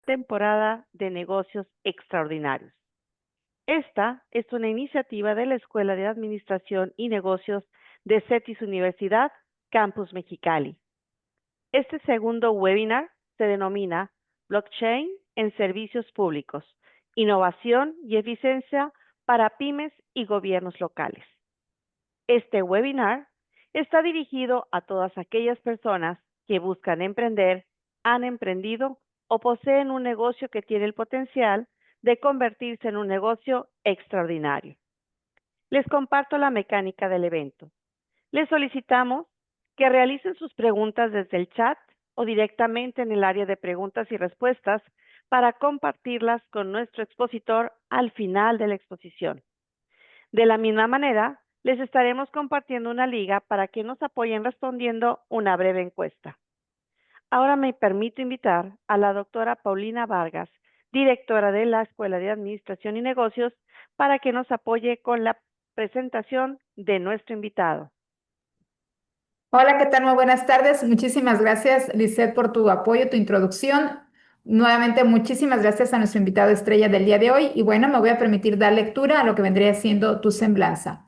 temporada de negocios extraordinarios. Esta es una iniciativa de la Escuela de Administración y Negocios de CETIS Universidad, Campus Mexicali. Este segundo webinar se denomina Blockchain en Servicios Públicos, Innovación y Eficiencia para Pymes y Gobiernos Locales. Este webinar está dirigido a todas aquellas personas que buscan emprender, han emprendido o poseen un negocio que tiene el potencial de convertirse en un negocio extraordinario. Les comparto la mecánica del evento. Les solicitamos que realicen sus preguntas desde el chat o directamente en el área de preguntas y respuestas para compartirlas con nuestro expositor al final de la exposición. De la misma manera, les estaremos compartiendo una liga para que nos apoyen respondiendo una breve encuesta. Ahora me permito invitar a la doctora Paulina Vargas, directora de la Escuela de Administración y Negocios, para que nos apoye con la presentación de nuestro invitado. Hola, ¿qué tal? Muy buenas tardes. Muchísimas gracias, Lisette, por tu apoyo, tu introducción. Nuevamente, muchísimas gracias a nuestro invitado estrella del día de hoy. Y bueno, me voy a permitir dar lectura a lo que vendría siendo tu semblanza.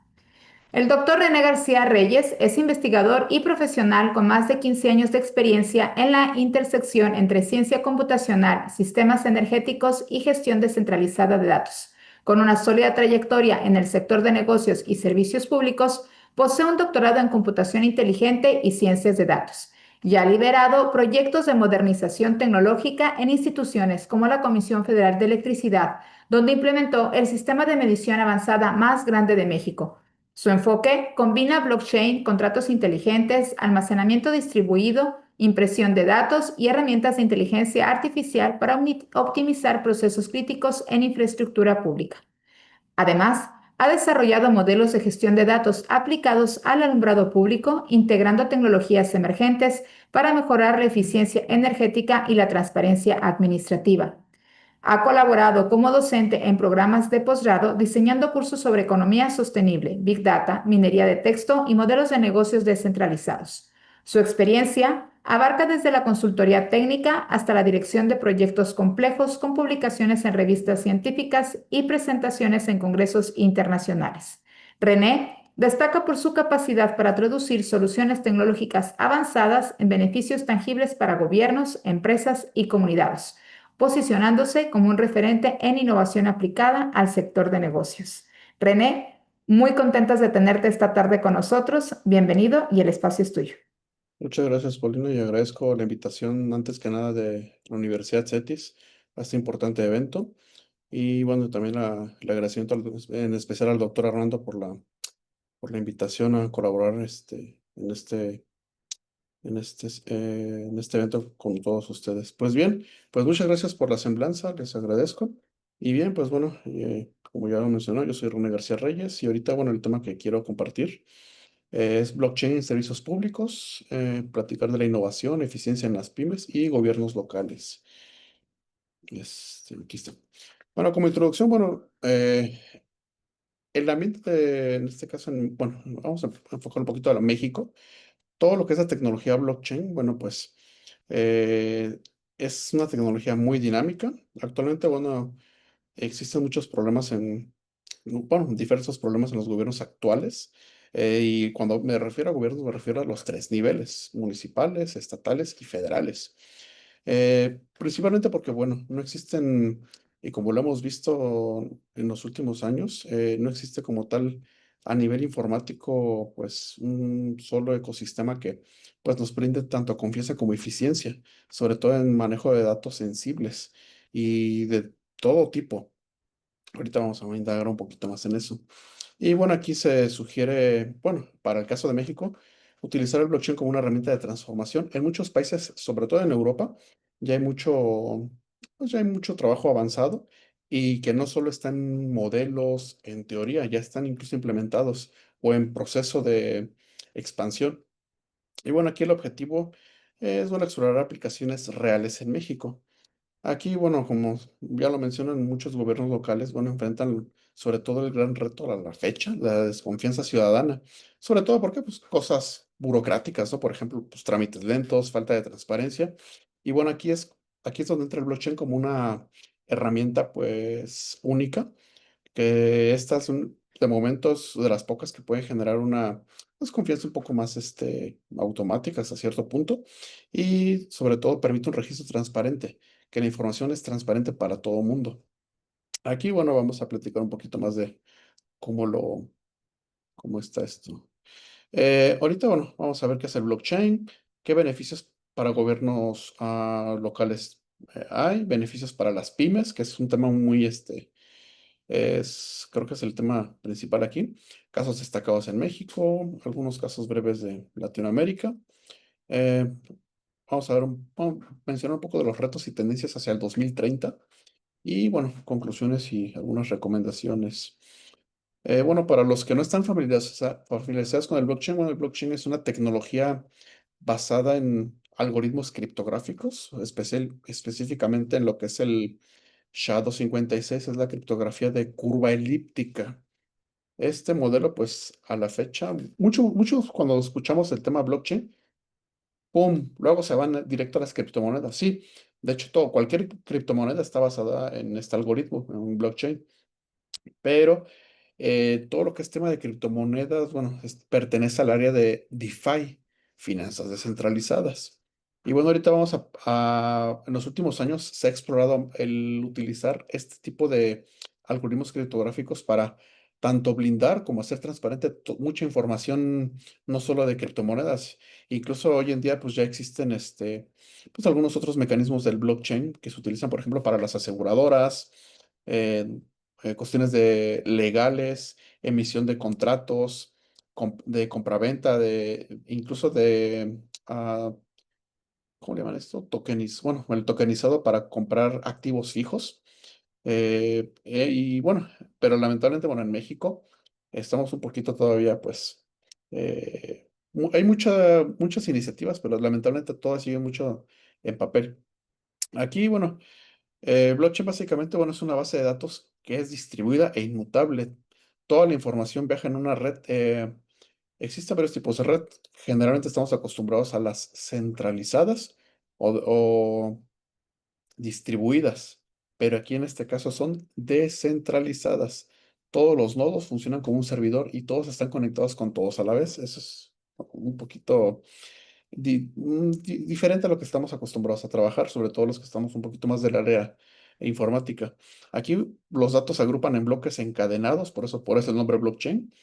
El doctor René García Reyes es investigador y profesional con más de 15 años de experiencia en la intersección entre ciencia computacional, sistemas energéticos y gestión descentralizada de datos. Con una sólida trayectoria en el sector de negocios y servicios públicos, posee un doctorado en computación inteligente y ciencias de datos y ha liderado proyectos de modernización tecnológica en instituciones como la Comisión Federal de Electricidad, donde implementó el sistema de medición avanzada más grande de México. Su enfoque combina blockchain, contratos inteligentes, almacenamiento distribuido, impresión de datos y herramientas de inteligencia artificial para optimizar procesos críticos en infraestructura pública. Además, ha desarrollado modelos de gestión de datos aplicados al alumbrado público, integrando tecnologías emergentes para mejorar la eficiencia energética y la transparencia administrativa. Ha colaborado como docente en programas de posgrado diseñando cursos sobre economía sostenible, Big Data, minería de texto y modelos de negocios descentralizados. Su experiencia abarca desde la consultoría técnica hasta la dirección de proyectos complejos con publicaciones en revistas científicas y presentaciones en congresos internacionales. René destaca por su capacidad para traducir soluciones tecnológicas avanzadas en beneficios tangibles para gobiernos, empresas y comunidades, posicionándose como un referente en innovación aplicada al sector de negocios. René, muy contentas de tenerte esta tarde con nosotros. Bienvenido y el espacio es tuyo. Muchas gracias, Paulino, y agradezco la invitación antes que nada de la Universidad CETIS a este importante evento. Y bueno, también el agradecimiento en especial al doctor Armando por la invitación a colaborar en este evento con todos ustedes. Pues bien, pues muchas gracias por la semblanza, les agradezco. Y bien, pues bueno, como ya lo mencionó, yo soy René García Reyes y ahorita, bueno, el tema que quiero compartir es blockchain en servicios públicos, platicar de la innovación, eficiencia en las pymes y gobiernos locales. Aquí está. Bueno, como introducción, bueno, el ambiente, en este caso, bueno, vamos a enfocar un poquito a México. Todo lo que es la tecnología blockchain, bueno, pues es una tecnología muy dinámica. Actualmente, bueno, existen muchos problemas bueno, diversos problemas en los gobiernos actuales. Y cuando me refiero a gobiernos, me refiero a los tres niveles, municipales, estatales y federales. Principalmente porque, bueno, no existen, y como lo hemos visto en los últimos años, no existe como tal a nivel informático, pues un solo ecosistema que pues nos brinde tanto confianza como eficiencia, sobre todo en manejo de datos sensibles y de todo tipo. Ahorita vamos a indagar un poquito más en eso. Y bueno, aquí se sugiere, bueno, para el caso de México, utilizar el blockchain como una herramienta de transformación. En muchos países, sobre todo en Europa, ya hay pues ya hay mucho trabajo avanzado y que no solo están modelos en teoría, ya están incluso implementados o en proceso de expansión. Y bueno, aquí el objetivo es, bueno, explorar aplicaciones reales en México. Aquí, bueno, como ya lo mencionan muchos gobiernos locales, bueno, enfrentan sobre todo el gran reto a la fecha, la desconfianza ciudadana, sobre todo porque, pues, cosas burocráticas, ¿no? Por ejemplo, pues, trámites lentos, falta de transparencia. Y bueno, aquí es donde entra el blockchain como una herramienta pues única, que esta es de momento es de las pocas que pueden generar una pues, confianza un poco más automática hasta cierto punto y sobre todo permite un registro transparente, que la información es transparente para todo mundo. Aquí, bueno, vamos a platicar un poquito más de cómo cómo está esto. Ahorita, bueno, vamos a ver qué es el blockchain, qué beneficios para gobiernos locales hay, beneficios para las pymes, que es un tema muy, creo que es el tema principal aquí. Casos destacados en México, algunos casos breves de Latinoamérica. Eh, vamos a ver, vamos a mencionar un poco de los retos y tendencias hacia el 2030 y, bueno, conclusiones y algunas recomendaciones. Bueno, para los que no están familiarizados con el blockchain, bueno, el blockchain es una tecnología basada en algoritmos criptográficos, específicamente en lo que es el SHA-256, es la criptografía de curva elíptica. Este modelo, pues a la fecha, muchos cuando escuchamos el tema blockchain, ¡pum! Luego se van directo a las criptomonedas. Sí, de hecho, cualquier criptomoneda está basada en este algoritmo, en un blockchain. Pero todo lo que es tema de criptomonedas, bueno, pertenece al área de DeFi, finanzas descentralizadas. Y bueno, ahorita en los últimos años se ha explorado el utilizar este tipo de algoritmos criptográficos para tanto blindar como hacer transparente mucha información, no solo de criptomonedas. Incluso hoy en día, pues ya existen pues algunos otros mecanismos del blockchain que se utilizan, por ejemplo, para las aseguradoras, eh, cuestiones de legales, emisión de contratos, de compraventa, incluso ¿cómo le llaman esto? Bueno, el tokenizado para comprar activos fijos. Y bueno, pero lamentablemente, bueno, en México estamos un poquito todavía, pues, hay muchas iniciativas, pero lamentablemente todas siguen mucho en papel. Aquí, bueno, blockchain básicamente, bueno, es una base de datos que es distribuida e inmutable. Toda la información viaja en una red. Existen varios tipos de red. Generalmente estamos acostumbrados a las centralizadas o distribuidas, pero aquí en este caso son descentralizadas. Todos los nodos funcionan como un servidor y todos están conectados con todos a la vez. Eso es un poquito diferente a lo que estamos acostumbrados a trabajar, sobre todo los que estamos un poquito más del área informática. Aquí los datos se agrupan en bloques encadenados, por eso el nombre blockchain.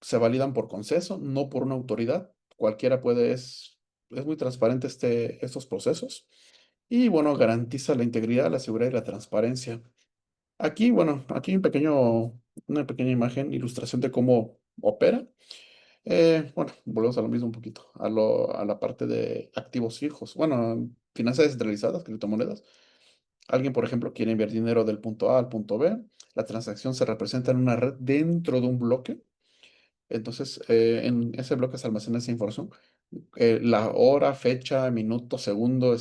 Se validan por consenso, no por una autoridad. Cualquiera es muy transparente estos procesos. Y bueno, garantiza la integridad, la seguridad y la transparencia. Aquí, bueno, aquí una pequeña imagen, ilustración de cómo opera. Bueno, volvemos a lo mismo un poquito, a la parte de activos fijos. Bueno, finanzas descentralizadas, criptomonedas. Alguien, por ejemplo, quiere enviar dinero del punto A al punto B. La transacción se representa en una red dentro de un bloque. Entonces, en ese bloque se almacena esa información. La hora, fecha, minuto, segundo,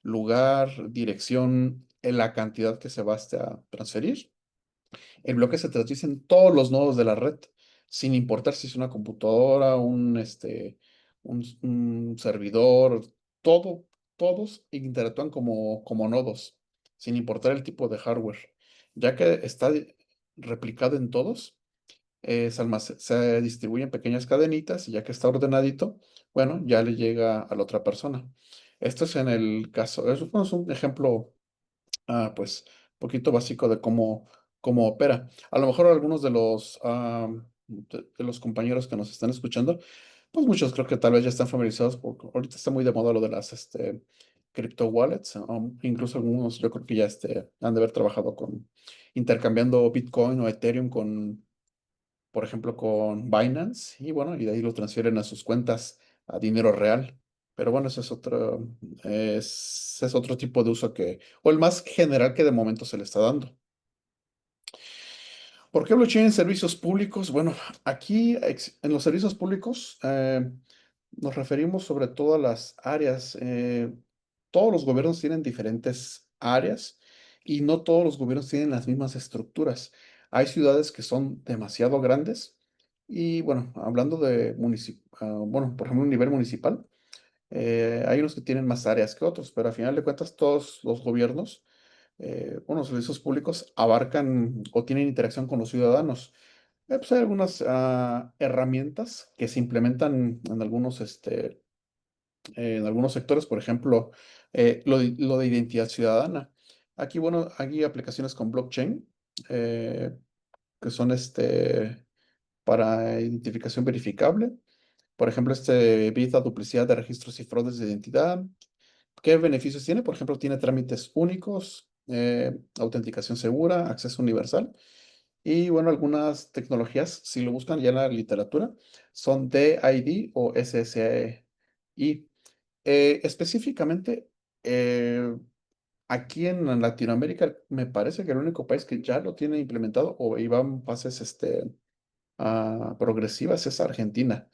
lugar, dirección, la cantidad que se va a transferir. El bloque se traduce en todos los nodos de la red, sin importar si es una computadora, un servidor, todos interactúan como nodos, sin importar el tipo de hardware, ya que está replicado en todos. Se distribuye en pequeñas cadenitas y ya que está ordenadito, bueno, ya le llega a la otra persona. Esto es en el caso, bueno, es un ejemplo pues, poquito básico de cómo opera. A lo mejor algunos de los compañeros que nos están escuchando, pues muchos creo que tal vez ya están familiarizados porque ahorita está muy de moda lo de las crypto wallets. Incluso algunos yo creo que ya han de haber trabajado intercambiando Bitcoin o Ethereum por ejemplo, con Binance y bueno, y de ahí lo transfieren a sus cuentas a dinero real. Pero bueno, ese es otro tipo de uso o el más general que de momento se le está dando. ¿Por qué blockchain en servicios públicos? Bueno, aquí en los servicios públicos nos referimos sobre todo a las áreas. Todos los gobiernos tienen diferentes áreas y no todos los gobiernos tienen las mismas estructuras. Hay ciudades que son demasiado grandes y bueno, hablando bueno, por ejemplo, a nivel municipal, Hay unos que tienen más áreas que otros, pero al final de cuentas todos los gobiernos, bueno, los servicios públicos abarcan o tienen interacción con los ciudadanos. Pues hay algunas herramientas que se implementan en algunos sectores, por ejemplo, lo de identidad ciudadana. Aquí, bueno, hay aplicaciones con blockchain eh, que son para identificación verificable. Por ejemplo, evita duplicidad de registros y fraudes de identidad. ¿Qué beneficios tiene? Por ejemplo, tiene trámites únicos, autenticación segura, acceso universal. Y bueno, algunas tecnologías, si lo buscan ya en la literatura, son DID o SSI. Específicamente, eh, aquí en Latinoamérica, me parece que el único país que ya lo tiene implementado o iba en fases progresivas es Argentina.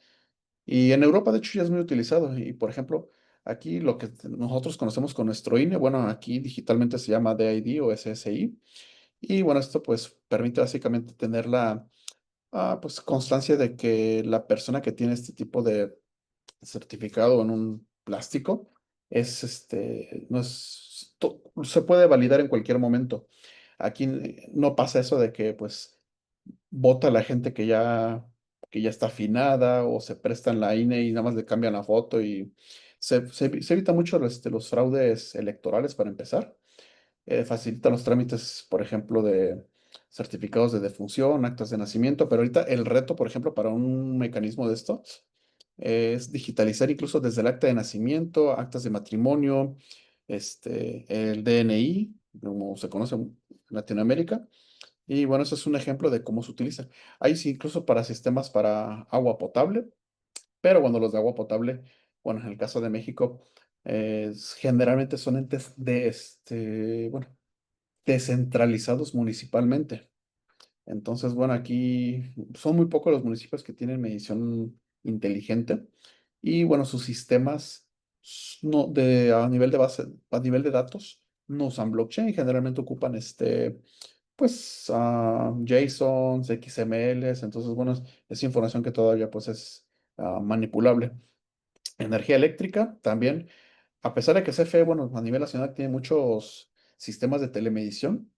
Y en Europa, de hecho, ya es muy utilizado. Y por ejemplo, aquí lo que nosotros conocemos con nuestro INE, bueno, aquí digitalmente se llama DID o SSI. Y bueno, esto pues permite básicamente tener la pues, constancia de que la persona que tiene este tipo de certificado en un plástico es no es, se puede validar en cualquier momento. Aquí no pasa eso de que pues vota la gente que ya está afinada o se prestan la INE y nada más le cambian la foto y se evita mucho los fraudes electorales para empezar. Facilita los trámites, por ejemplo, de certificados de defunción, actas de nacimiento, pero ahorita el reto, por ejemplo, para un mecanismo de esto es digitalizar incluso desde el acta de nacimiento, actas de matrimonio, el DNI, como se conoce en Latinoamérica. Y bueno, eso es un ejemplo de cómo se utiliza. Hay sí, incluso para sistemas para agua potable, pero bueno, los de agua potable, bueno, en el caso de México, generalmente son entes bueno, descentralizados municipalmente. Entonces, bueno, aquí son muy pocos los municipios que tienen medición inteligente y bueno, sus sistemas no, a nivel de base, a nivel de datos, no usan blockchain, generalmente ocupan pues, JSONs, XMLs, entonces, bueno, es información que todavía pues es manipulable. Energía eléctrica también, a pesar de que CFE, bueno, a nivel nacional tiene muchos sistemas de telemedición,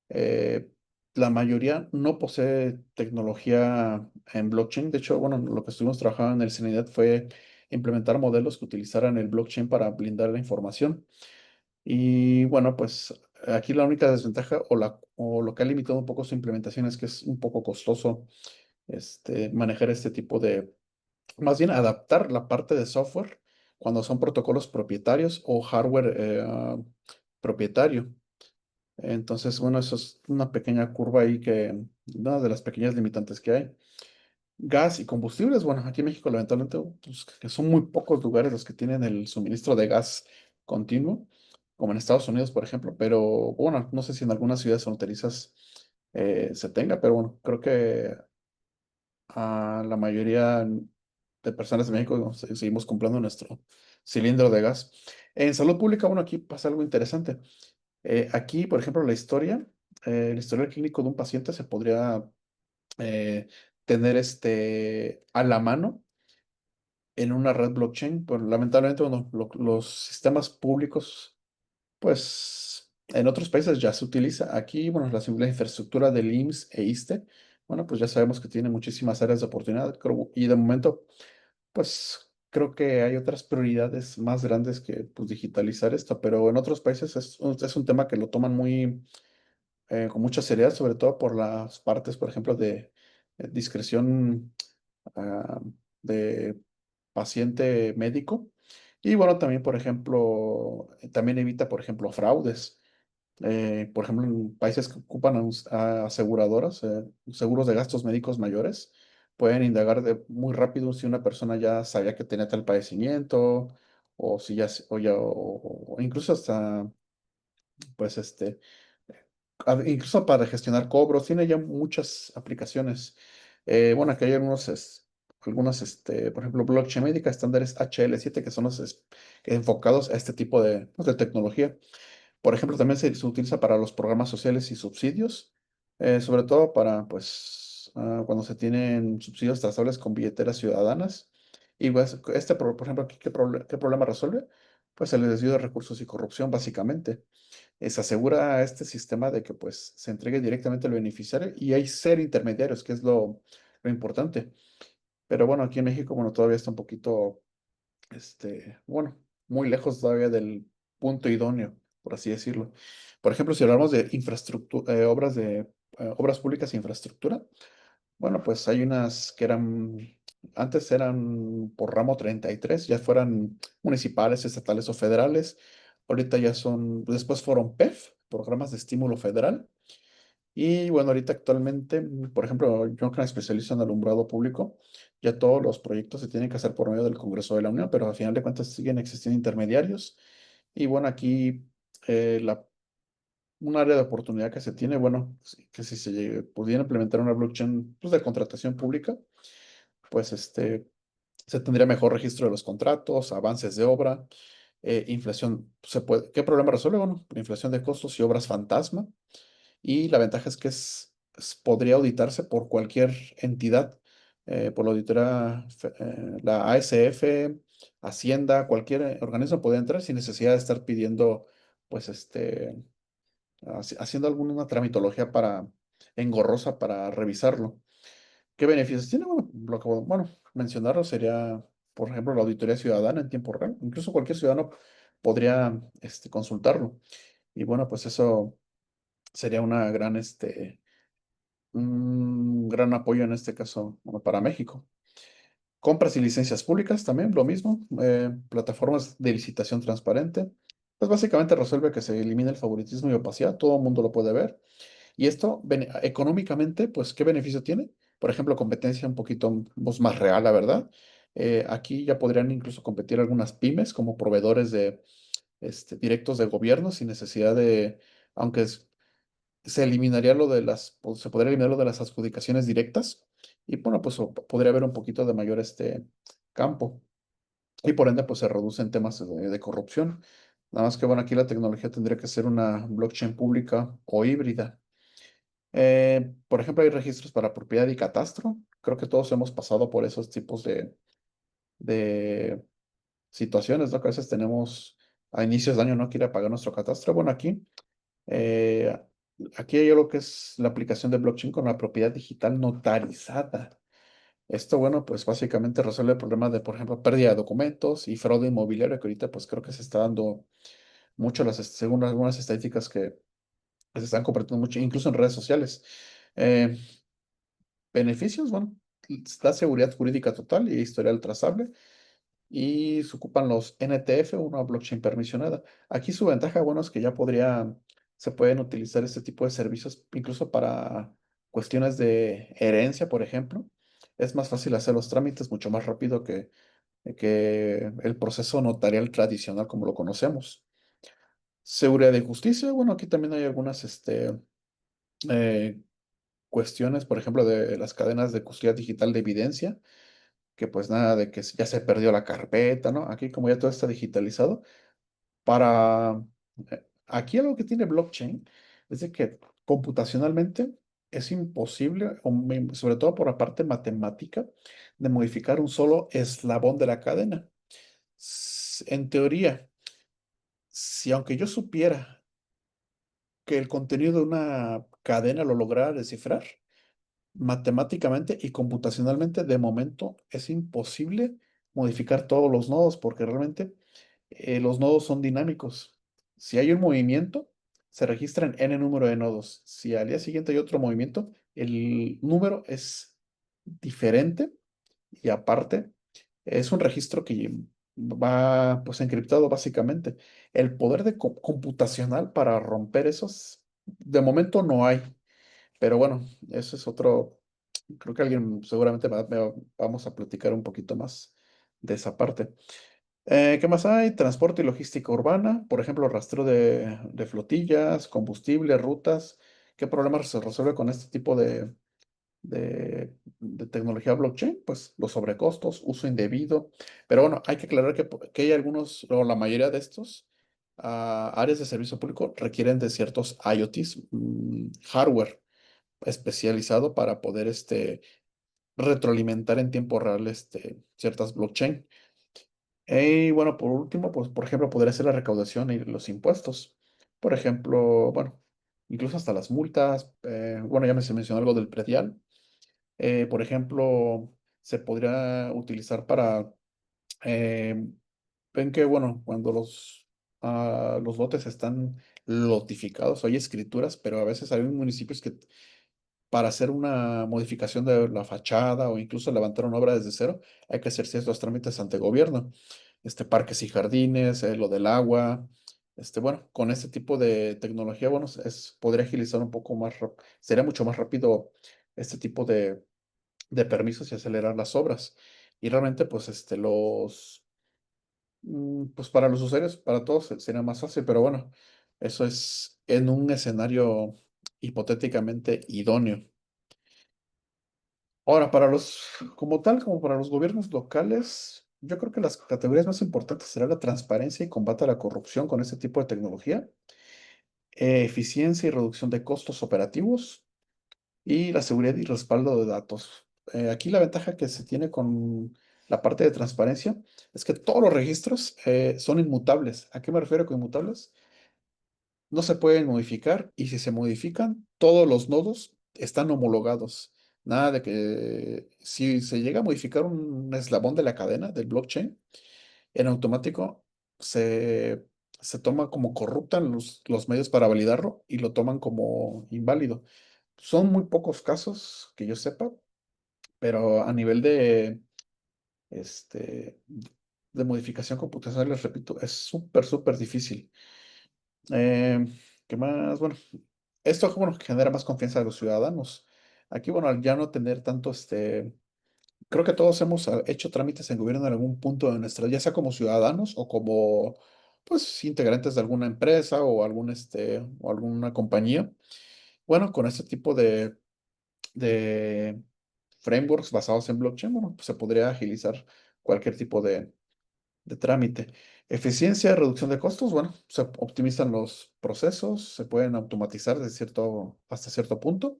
eh, la mayoría no posee tecnología en blockchain. De hecho, bueno, lo que estuvimos trabajando en el CENIDAD fue implementar modelos que utilizaran el blockchain para blindar la información. Y bueno, pues aquí la única desventaja o lo que ha limitado un poco su implementación es que es un poco costoso manejar este tipo más bien adaptar la parte de software cuando son protocolos propietarios o hardware propietario. Entonces, bueno, eso es una pequeña curva ahí una de las pequeñas limitantes que hay. Gas y combustibles, bueno, aquí en México lamentablemente pues, que son muy pocos lugares los que tienen el suministro de gas continuo, como en Estados Unidos, por ejemplo, pero bueno, no sé si en algunas ciudades fronterizas se tenga, pero bueno, creo que a la mayoría de personas de México seguimos comprando nuestro cilindro de gas. En salud pública, bueno, aquí pasa algo interesante. Aquí, por ejemplo, el historial clínico de un paciente se podría eh, tener a la mano en una red blockchain, pero lamentablemente, bueno, los sistemas públicos, pues en otros países ya se utiliza. Aquí, bueno, la infraestructura del IMSS e ISSSTE, bueno, pues ya sabemos que tiene muchísimas áreas de oportunidad, y de momento, pues creo que hay otras prioridades más grandes que pues, digitalizar esto, pero en otros países es un tema que lo toman con mucha seriedad, sobre todo por las partes, por ejemplo, de discreción ah, de paciente médico. Y bueno, también, por ejemplo, también evita, por ejemplo, fraudes. Por ejemplo, en países que ocupan a aseguradoras, seguros de gastos médicos mayores, pueden indagar muy rápido si una persona ya sabía que tenía tal padecimiento, o si ya, o incluso hasta, pues, incluso para gestionar cobros, tiene ya muchas aplicaciones. Bueno, aquí hay algunos, por ejemplo, blockchain médica, estándares HL7, que son que enfocados a este tipo pues, de tecnología. Por ejemplo, también se utiliza para los programas sociales y subsidios, sobre todo para, pues, cuando se tienen subsidios trazables con billeteras ciudadanas. Y pues, por ejemplo, aquí, ¿qué problema resuelve? Pues el desvío de recursos y corrupción, básicamente. Se asegura este sistema de que pues se entregue directamente al beneficiario y hay ser intermediarios, que es lo importante. Pero bueno, aquí en México, bueno, todavía está un poquito, bueno, muy lejos todavía del punto idóneo, por así decirlo. Por ejemplo, si hablamos de infraestructura, obras públicas e infraestructura, bueno, pues hay unas que antes eran por ramo 33, ya fueran municipales, estatales o federales. Ahorita ya después fueron PEF, programas de estímulo federal. Y bueno, ahorita actualmente, por ejemplo, yo que me especializo en alumbrado público, ya todos los proyectos se tienen que hacer por medio del Congreso de la Unión, pero al final de cuentas siguen existiendo intermediarios. Y bueno, aquí eh, la, un área de oportunidad que se tiene, bueno, que si pudiera implementar una blockchain pues, de contratación pública, pues se tendría mejor registro de los contratos, avances de obra, inflación, ¿qué problema resuelve? Bueno, la inflación de costos y obras fantasma. Y la ventaja es que podría auditarse por cualquier entidad, por la auditoría, la ASF, Hacienda, cualquier organismo podría entrar sin necesidad de estar pidiendo, pues, haciendo alguna tramitología engorrosa para revisarlo. ¿Qué beneficios tiene? Bueno, bueno, mencionarlo sería, por ejemplo, la auditoría ciudadana en tiempo real. Incluso cualquier ciudadano podría, consultarlo. Y bueno, pues eso sería un gran apoyo en este caso, bueno, para México. Compras y licencias públicas también, lo mismo. Plataformas de licitación transparente. Pues básicamente resuelve que se elimine el favoritismo y opacidad. Todo el mundo lo puede ver. Y esto, económicamente, pues, ¿qué beneficio tiene? Por ejemplo, competencia un poquito pues, más real, la verdad. Aquí ya podrían incluso competir algunas pymes como proveedores directos de gobierno sin necesidad aunque se eliminaría se podría eliminar lo de las adjudicaciones directas y bueno, pues podría haber un poquito de mayor campo y por ende, pues se reducen temas de corrupción. Nada más que bueno, aquí la tecnología tendría que ser una blockchain pública o híbrida. Por ejemplo, hay registros para propiedad y catastro. Creo que todos hemos pasado por esos tipos de situaciones, ¿no? Que a veces tenemos a inicios de año no quiere pagar nuestro catastro. Bueno, eh, aquí hay lo que es la aplicación de blockchain con la propiedad digital notarizada. Esto, bueno, pues básicamente resuelve el problema de, por ejemplo, pérdida de documentos y fraude inmobiliario, que ahorita pues creo que se está dando mucho, según algunas estadísticas que se están compartiendo mucho, incluso en redes sociales. Eh, Beneficios, bueno, da seguridad jurídica total y historial trazable y se ocupan los NTF, una blockchain permisionada. Aquí su ventaja, bueno, es que se pueden utilizar este tipo de servicios incluso para cuestiones de herencia, por ejemplo. Es más fácil hacer los trámites mucho más rápido que el proceso notarial tradicional como lo conocemos. Seguridad y justicia, bueno, aquí también hay algunas eh, cuestiones, por ejemplo, de las cadenas de custodia digital de evidencia que pues nada de que ya se perdió la carpeta, ¿no? Aquí como ya todo está digitalizado, aquí algo que tiene blockchain es de que computacionalmente es imposible, sobre todo por la parte matemática, de modificar un solo eslabón de la cadena. En teoría, si aunque yo supiera que el contenido de una cadena lo lograra descifrar, matemáticamente y computacionalmente, de momento es imposible modificar todos los nodos porque realmente los nodos son dinámicos. Si hay un movimiento, se registra en n número de nodos. Si al día siguiente hay otro movimiento, el número es diferente y aparte es un registro que va pues encriptado básicamente. El poder computacional para romper esos, de momento no hay. Pero bueno, eso es otro, creo que alguien seguramente vamos a platicar un poquito más de esa parte. ¿Qué más hay? Transporte y logística urbana, por ejemplo, rastreo de flotillas, combustible, rutas. ¿Qué problemas se resuelve con este tipo de tecnología blockchain? Pues los sobrecostos, uso indebido. Pero bueno, hay que aclarar que hay algunos, o la mayoría de estos áreas de servicio público requieren de ciertos IoTs, hardware especializado para poder retroalimentar en tiempo real ciertas blockchain. Y bueno, por último, pues por ejemplo, podría ser la recaudación y los impuestos. Por ejemplo, bueno, incluso hasta las multas. Bueno, ya me se mencionó algo del predial. Por ejemplo, se podría utilizar para, eh, ven que, bueno, cuando los lotes están lotificados, hay escrituras, pero a veces hay municipios que para hacer una modificación de la fachada o incluso levantar una obra desde cero, hay que hacer ciertos trámites ante gobierno, parques y jardines, lo del agua. Bueno, con este tipo de tecnología, bueno, podría agilizar un poco más, sería mucho más rápido este tipo de permisos y acelerar las obras. Y realmente, pues, pues para los usuarios, para todos sería más fácil, pero bueno, eso es en un escenario hipotéticamente idóneo. Ahora, como tal, como para los gobiernos locales, yo creo que las categorías más importantes serán la transparencia y combate a la corrupción con este tipo de tecnología, eficiencia y reducción de costos operativos y la seguridad y respaldo de datos. Aquí la ventaja que se tiene con la parte de transparencia es que todos los registros son inmutables. ¿A qué me refiero con inmutables? No se pueden modificar y si se modifican, todos los nodos están homologados. Nada de que si se llega a modificar un eslabón de la cadena del blockchain, en automático se, se toma como corruptan los medios para validarlo y lo toman como inválido. Son muy pocos casos que yo sepa, pero a nivel este, de modificación computacional, les repito, es súper, súper difícil. Eh, ¿Qué más? Bueno, esto, bueno, genera más confianza de los ciudadanos. Aquí, bueno, al ya no tener tanto, creo que todos hemos hecho trámites en gobierno en algún punto de nuestra, ya sea como ciudadanos o como, pues, integrantes de alguna empresa o o alguna compañía. Bueno, con este tipo de frameworks basados en blockchain, bueno, pues se podría agilizar cualquier tipo de trámite. Eficiencia, reducción de costos, bueno, se optimizan los procesos, se pueden automatizar hasta cierto punto,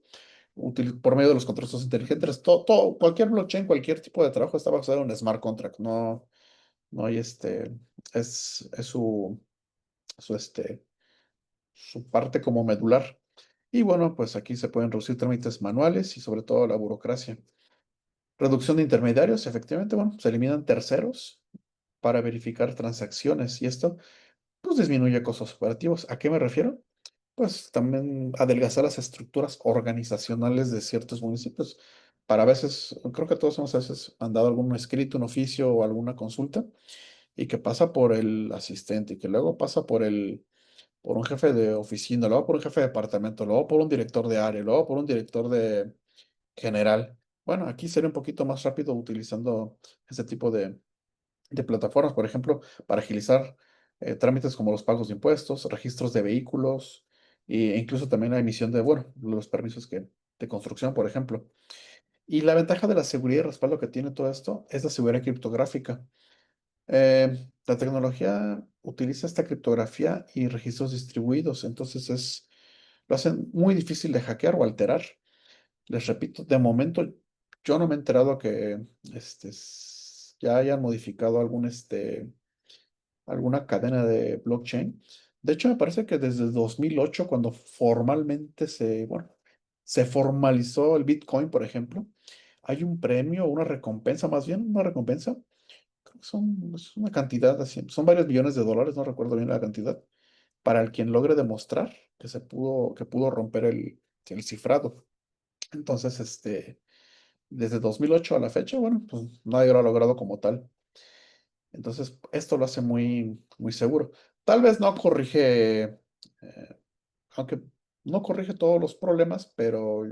por medio de los contratos inteligentes. Cualquier blockchain, cualquier tipo de trabajo está basado en un smart contract, no hay es su parte como medular. Y bueno, pues aquí se pueden reducir trámites manuales y sobre todo la burocracia. Reducción de intermediarios, efectivamente, bueno, se eliminan terceros para verificar transacciones y esto pues disminuye costos operativos. ¿A qué me refiero? Pues también adelgazar las estructuras organizacionales de ciertos municipios. Para a veces, creo que todos hemos a veces mandado algún escrito, un oficio o alguna consulta y que pasa por el asistente y que luego pasa por un jefe de oficina, luego por un jefe de departamento, luego por un director de área, luego por un director de general. Bueno, aquí sería un poquito más rápido utilizando este tipo de plataformas, por ejemplo, para agilizar trámites como los pagos de impuestos, registros de vehículos e incluso también la emisión bueno, los permisos de construcción, por ejemplo. Y la ventaja de la seguridad y respaldo que tiene todo esto es la seguridad criptográfica. La tecnología utiliza esta criptografía y registros distribuidos, entonces lo hacen muy difícil de hackear o alterar. Les repito, de momento yo no me he enterado que ya hayan modificado alguna cadena de blockchain. De hecho, me parece que desde 2008, cuando formalmente bueno, se formalizó el Bitcoin, por ejemplo, hay un premio, una recompensa, más bien una recompensa, creo que es una cantidad así, son varios millones de dólares, no recuerdo bien la cantidad, para el quien logre demostrar que pudo romper el cifrado. Entonces, desde 2008 a la fecha, bueno, pues nadie lo ha logrado como tal. Entonces, esto lo hace muy, muy seguro. Tal vez no corrige, aunque no corrige todos los problemas, pero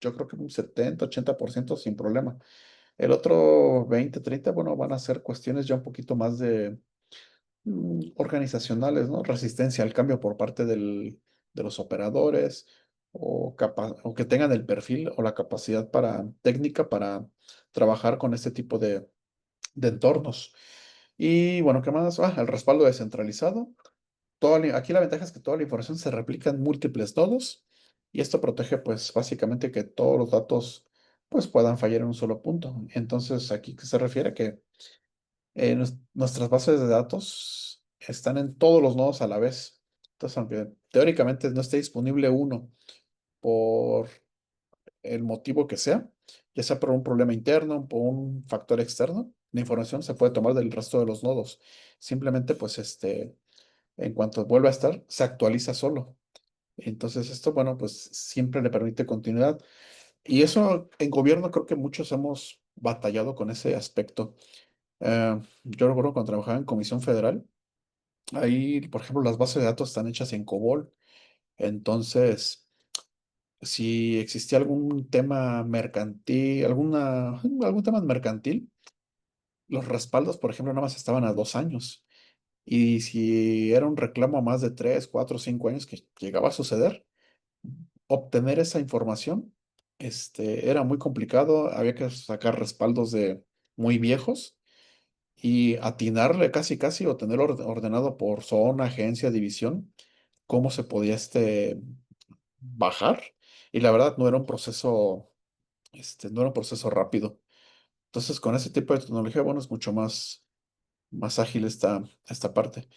yo creo que un 70-80% sin problema. El otro 20-30, bueno, van a ser cuestiones ya un poquito más de organizacionales, ¿no? Resistencia al cambio por parte de los operadores o que tengan el perfil o la capacidad técnica para trabajar con este tipo de entornos. Y bueno, ¿qué más? El respaldo descentralizado. Aquí la ventaja es que toda la información se replica en múltiples nodos y esto protege pues básicamente que todos los datos pues puedan fallar en un solo punto. Entonces, aquí se refiere a que nuestras bases de datos están en todos los nodos a la vez. Entonces, aunque teóricamente no esté disponible uno por el motivo que sea, ya sea por un problema interno, por un factor externo, la información se puede tomar del resto de los nodos. Simplemente, pues, en cuanto vuelva a estar, se actualiza solo. Entonces, esto, bueno, pues siempre le permite continuidad. Y eso en gobierno creo que muchos hemos batallado con ese aspecto. Yo recuerdo cuando trabajaba en Comisión Federal, ahí, por ejemplo, las bases de datos están hechas en COBOL. Entonces, si existía algún tema mercantil, algún tema mercantil, los respaldos, por ejemplo, nada más estaban a 2 años. Y si era un reclamo a más de 3, 4, 5 años que llegaba a suceder, obtener esa información, era muy complicado. Había que sacar respaldos de muy viejos y atinarle casi, casi, o tenerlo ordenado por zona, agencia, división, cómo se podía bajar. Y la verdad no era un proceso, no era un proceso rápido. Entonces, con ese tipo de tecnología, bueno, es mucho más ágil esta parte.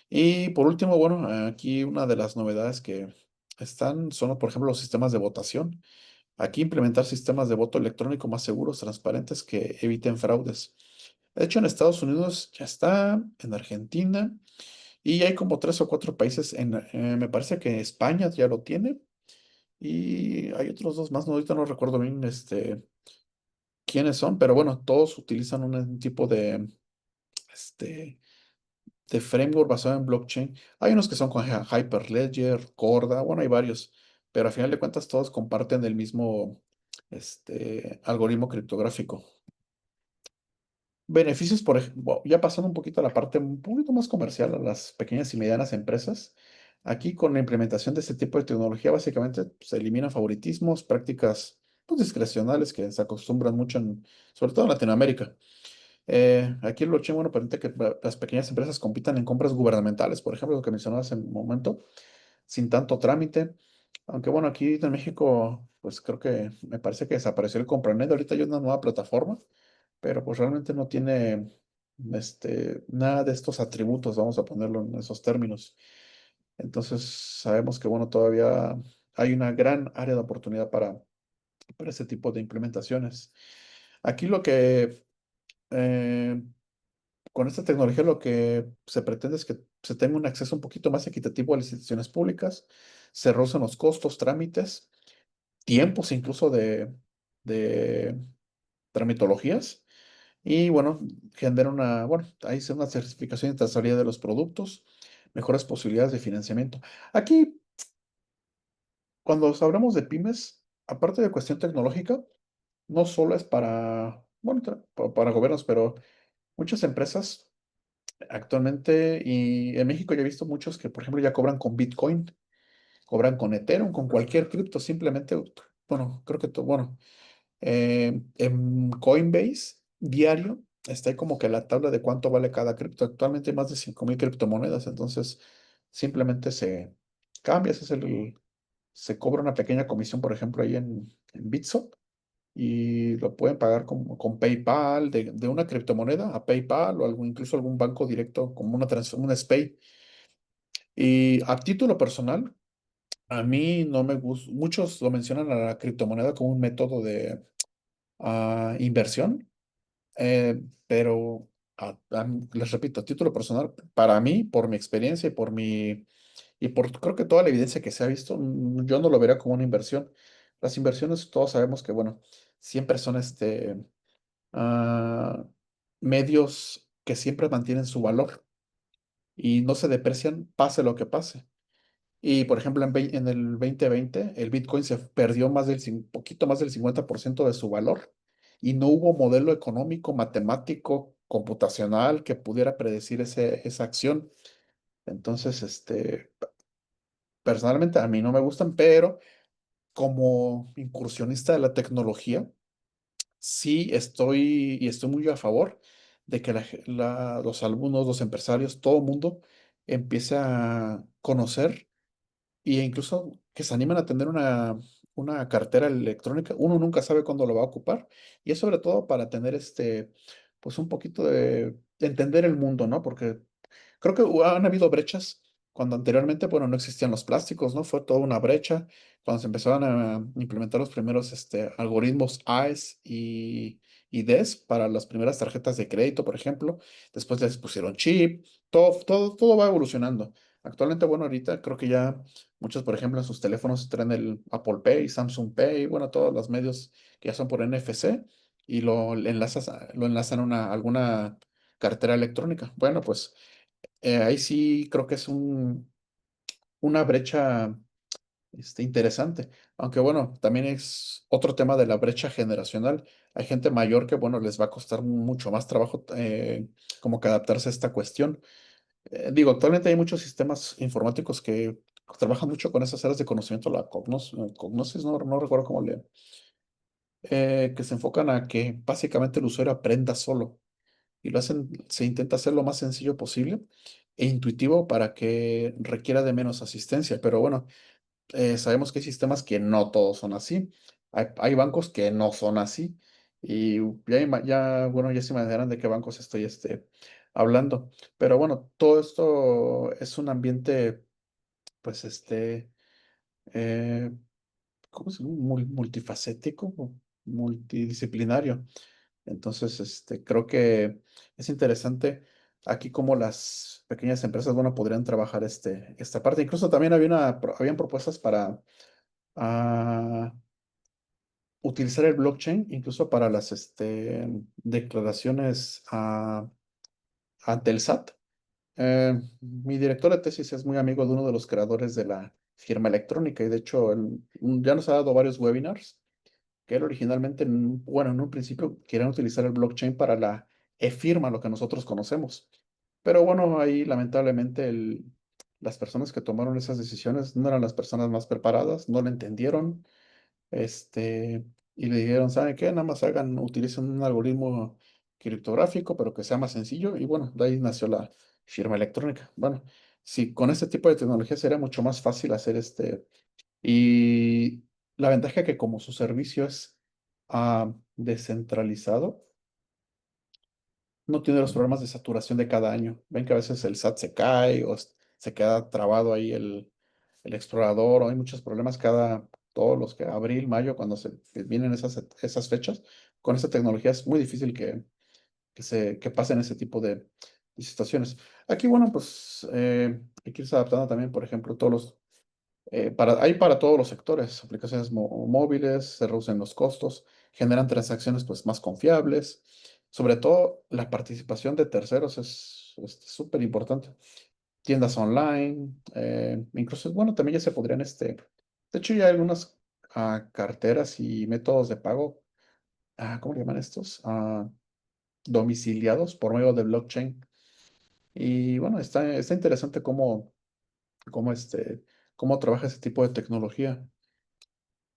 Y por último, bueno, aquí una de las novedades que están son, por ejemplo, los sistemas de votación. Aquí implementar sistemas de voto electrónico más seguros, transparentes, que eviten fraudes. De hecho, en Estados Unidos ya está, en Argentina, y hay como 3 o 4 países, me parece que España ya lo tiene, y hay otros dos más, no, ahorita no recuerdo bien quiénes son, pero bueno, todos utilizan un tipo este, de framework basado en blockchain. Hay unos que son con Hyperledger, Corda, bueno, hay varios, pero a final de cuentas todos comparten el mismo algoritmo criptográfico. Beneficios, por ejemplo, ya pasando un poquito a la parte un poquito más comercial, a las pequeñas y medianas empresas. Aquí con la implementación de este tipo de tecnología, básicamente se eliminan favoritismos, prácticas pues, discrecionales que se acostumbran mucho, sobre todo en Latinoamérica. Aquí el blockchain, bueno, permite que las pequeñas empresas compitan en compras gubernamentales, por ejemplo, lo que mencionabas en un momento, sin tanto trámite. Aunque bueno, aquí en México, pues creo que me parece que desapareció el Compranet. Ahorita hay una nueva plataforma, pero pues realmente no tiene nada de estos atributos, vamos a ponerlo en esos términos. Entonces, sabemos que bueno, todavía hay una gran área de oportunidad para ese tipo de implementaciones. Aquí lo que eh, con esta tecnología lo que se pretende es que se tenga un acceso un poquito más equitativo a las instituciones públicas, se reducen los costos, trámites, tiempos incluso de tramitologías y bueno, genera bueno, ahí es una certificación de trazabilidad de los productos, mejores posibilidades de financiamiento. Aquí, cuando hablamos de pymes, aparte de cuestión tecnológica, no solo es bueno, para gobiernos, pero muchas empresas actualmente, y en México ya he visto muchos que, por ejemplo, ya cobran con Bitcoin, cobran con Ethereum, con cualquier cripto, simplemente, bueno, creo que, bueno, en Coinbase diario está ahí como que la tabla de cuánto vale cada cripto. Actualmente hay más de 5,000 criptomonedas, entonces simplemente se cambia, se cobra una pequeña comisión, por ejemplo, ahí en Bitso y lo pueden pagar con PayPal, de una criptomoneda a PayPal o incluso algún banco directo como una SPAY. Y a título personal, a mí no me gusta, muchos lo mencionan a la criptomoneda como un método de inversión, pero les repito, a título personal, para mí, por mi experiencia y por creo que toda la evidencia que se ha visto, yo no lo vería como una inversión. Las inversiones, todos sabemos que, bueno, siempre son ah, medios que siempre mantienen su valor y no se deprecian pase lo que pase. Y por ejemplo, en el 2020 el Bitcoin se perdió poquito más del 50% de su valor y no hubo modelo económico, matemático, computacional que pudiera predecir esa acción. Entonces, personalmente a mí no me gustan, pero como incursionista de la tecnología, sí estoy muy a favor de que los alumnos, los empresarios, todo el mundo empiece a conocer e incluso que se animen a tener una cartera electrónica, uno nunca sabe cuándo lo va a ocupar, y es sobre todo para tener pues un poquito de entender el mundo, ¿no? Porque creo que han habido brechas cuando anteriormente, bueno, no existían los plásticos, ¿no? Fue toda una brecha cuando se empezaron a implementar los primeros algoritmos AES y DES para las primeras tarjetas de crédito, por ejemplo. Después les pusieron chip, todo va evolucionando. Actualmente, bueno, ahorita creo que ya muchos, por ejemplo, en sus teléfonos traen el Apple Pay, Samsung Pay, bueno, todos los medios que ya son por NFC y lo enlazan a alguna cartera electrónica. Bueno, pues ahí sí creo que es una brecha interesante. Aunque bueno, también es otro tema de la brecha generacional. Hay gente mayor que, bueno, les va a costar mucho más trabajo como que adaptarse a esta cuestión. Digo, actualmente hay muchos sistemas informáticos que trabajan mucho con esas áreas de conocimiento, la cognosis, no recuerdo cómo que se enfocan a que básicamente el usuario aprenda solo y se intenta hacer lo más sencillo posible e intuitivo para que requiera de menos asistencia. Pero bueno, sabemos que hay sistemas que no todos son así. Hay bancos que no son así. Y bueno, ya se imaginarán de qué bancos estoy hablando. Pero bueno, todo esto es un ambiente, pues, eh, ¿cómo se llama? Multifacético, multidisciplinario. Entonces, creo que es interesante aquí cómo las pequeñas empresas, bueno, podrían trabajar esta parte. Incluso también habían propuestas para ah, utilizar el blockchain, incluso para las declaraciones ante el SAT. Mi director de tesis es muy amigo de uno de los creadores de la firma electrónica y de hecho ya nos ha dado varios webinars que él originalmente, bueno, en un principio querían utilizar el blockchain para la e-firma, lo que nosotros conocemos. Pero bueno, ahí lamentablemente las personas que tomaron esas decisiones no eran las personas más preparadas, no lo entendieron, y le dijeron, ¿saben qué? Nada más utilicen un algoritmo criptográfico, pero que sea más sencillo, y bueno, de ahí nació la firma electrónica. Bueno, sí, con este tipo de tecnología sería mucho más fácil hacer y la ventaja que como su servicio es descentralizado, no tiene los problemas de saturación de cada año. Ven que a veces el SAT se cae o se queda trabado ahí el explorador, o hay muchos problemas todos los que abril, mayo, cuando vienen esas fechas. Con esta tecnología es muy difícil que pasen ese tipo de situaciones. Aquí, bueno, pues hay que irse adaptando también, por ejemplo, hay para todos los sectores, aplicaciones móviles, se reducen los costos, generan transacciones pues más confiables. Sobre todo la participación de terceros es súper importante. Tiendas online, incluso, bueno, también ya se podrían, de hecho ya hay algunas carteras y métodos de pago, ¿cómo le llaman estos? Domiciliados por medio de blockchain. Y bueno, está interesante cómo, cómo trabaja ese tipo de tecnología.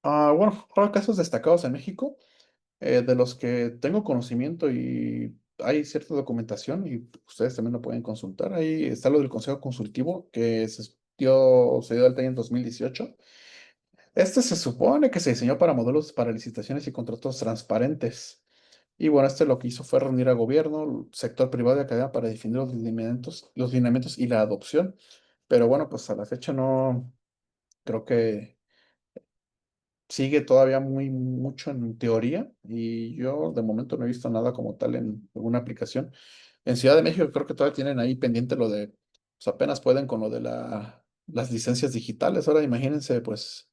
Bueno, ahora casos destacados en México, de los que tengo conocimiento y hay cierta documentación y ustedes también lo pueden consultar. Ahí está lo del Consejo Consultivo que se dio de alta en 2018. Se supone que se diseñó para modelos para licitaciones y contratos transparentes. Y bueno, lo que hizo fue reunir a gobierno, sector privado y academia para definir los lineamientos y la adopción. Pero bueno, pues a la fecha no creo que sigue todavía mucho en teoría y yo de momento no he visto nada como tal en alguna aplicación. En Ciudad de México creo que todavía tienen ahí pendiente pues apenas pueden con lo de las licencias digitales. Ahora imagínense, pues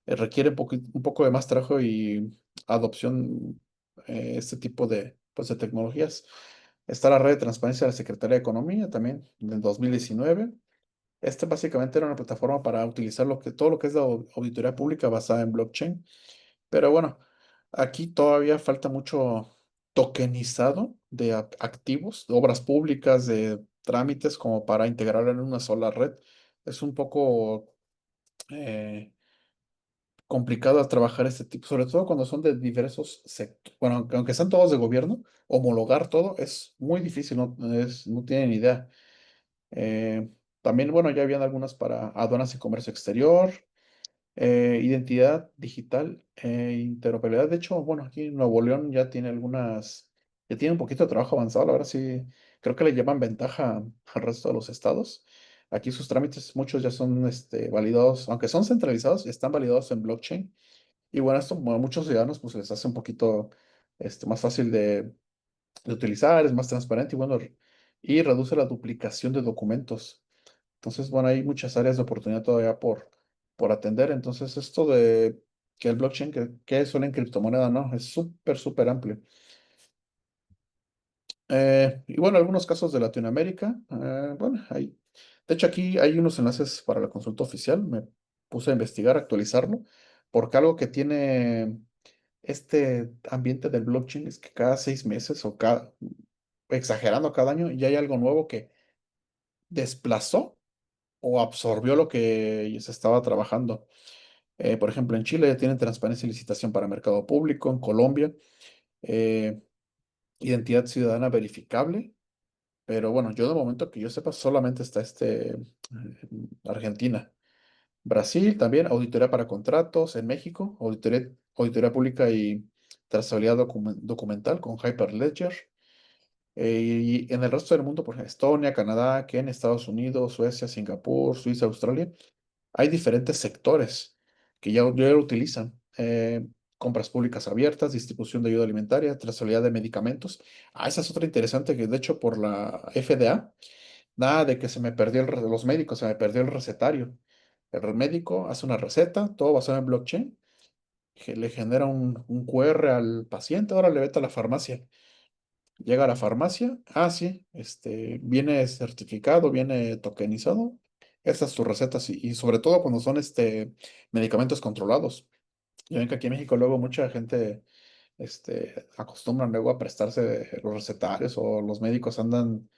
requiere un poco de más trabajo y adopción este tipo pues, de tecnologías. Está la red de transparencia de la Secretaría de Economía también del 2019. Básicamente era una plataforma para utilizar todo lo que es la auditoría pública basada en blockchain. Pero bueno, aquí todavía falta mucho tokenizado de activos, de obras públicas, de trámites como para integrarlo en una sola red. Es un poco eh, complicado trabajar este tipo, sobre todo cuando son de diversos sectores. Bueno, aunque sean todos de gobierno, homologar todo es muy difícil, no tienen idea. Eh, También, bueno, ya habían algunas para aduanas y comercio exterior. Identidad digital, interoperabilidad. De hecho, bueno, aquí en Nuevo León ya tiene un poquito de trabajo avanzado. La verdad sí, creo que le llevan ventaja al resto de los estados. Aquí sus trámites, muchos ya son validados, aunque son centralizados, están validados en blockchain. Y bueno, esto a muchos ciudadanos pues les hace un poquito más fácil de utilizar, es más transparente y bueno, y reduce la duplicación de documentos. Entonces, bueno, hay muchas áreas de oportunidad todavía por atender. Entonces, esto de que el blockchain, que es una criptomoneda, no, es súper, súper amplio. Y bueno, algunos casos de Latinoamérica, bueno, de hecho aquí hay unos enlaces para la consulta oficial, me puse a investigar, actualizarlo, porque algo que tiene este ambiente del blockchain es que cada 6 meses exagerando cada año, ya hay algo nuevo que desplazó o absorbió lo que se estaba trabajando. Por ejemplo, en Chile ya tienen transparencia y licitación para mercado público, en Colombia, eh, identidad ciudadana verificable, pero bueno, yo de momento que yo sepa solamente está Argentina. Brasil también, auditoría para contratos, en México, auditoría pública y trazabilidad documental con Hyperledger. Y en el resto del mundo, por ejemplo, Estonia, Canadá, Kenia, Estados Unidos, Suecia, Singapur, Suiza, Australia, hay diferentes sectores que ya lo utilizan. Compras públicas abiertas, distribución de ayuda alimentaria, trazabilidad de medicamentos. Esa es otra interesante que de hecho por la FDA, nada de que se me perdió los médicos, se me perdió el recetario. El médico hace una receta, todo basado en blockchain, que le genera un QR al paciente, ahora le vete a la farmacia. Llega a la farmacia, sí, viene certificado, viene tokenizado. Esa es tu receta, sí, y sobre todo cuando son medicamentos controlados. Ya ven que aquí en México luego mucha gente acostumbran luego a prestarse los recetarios o los médicos andan,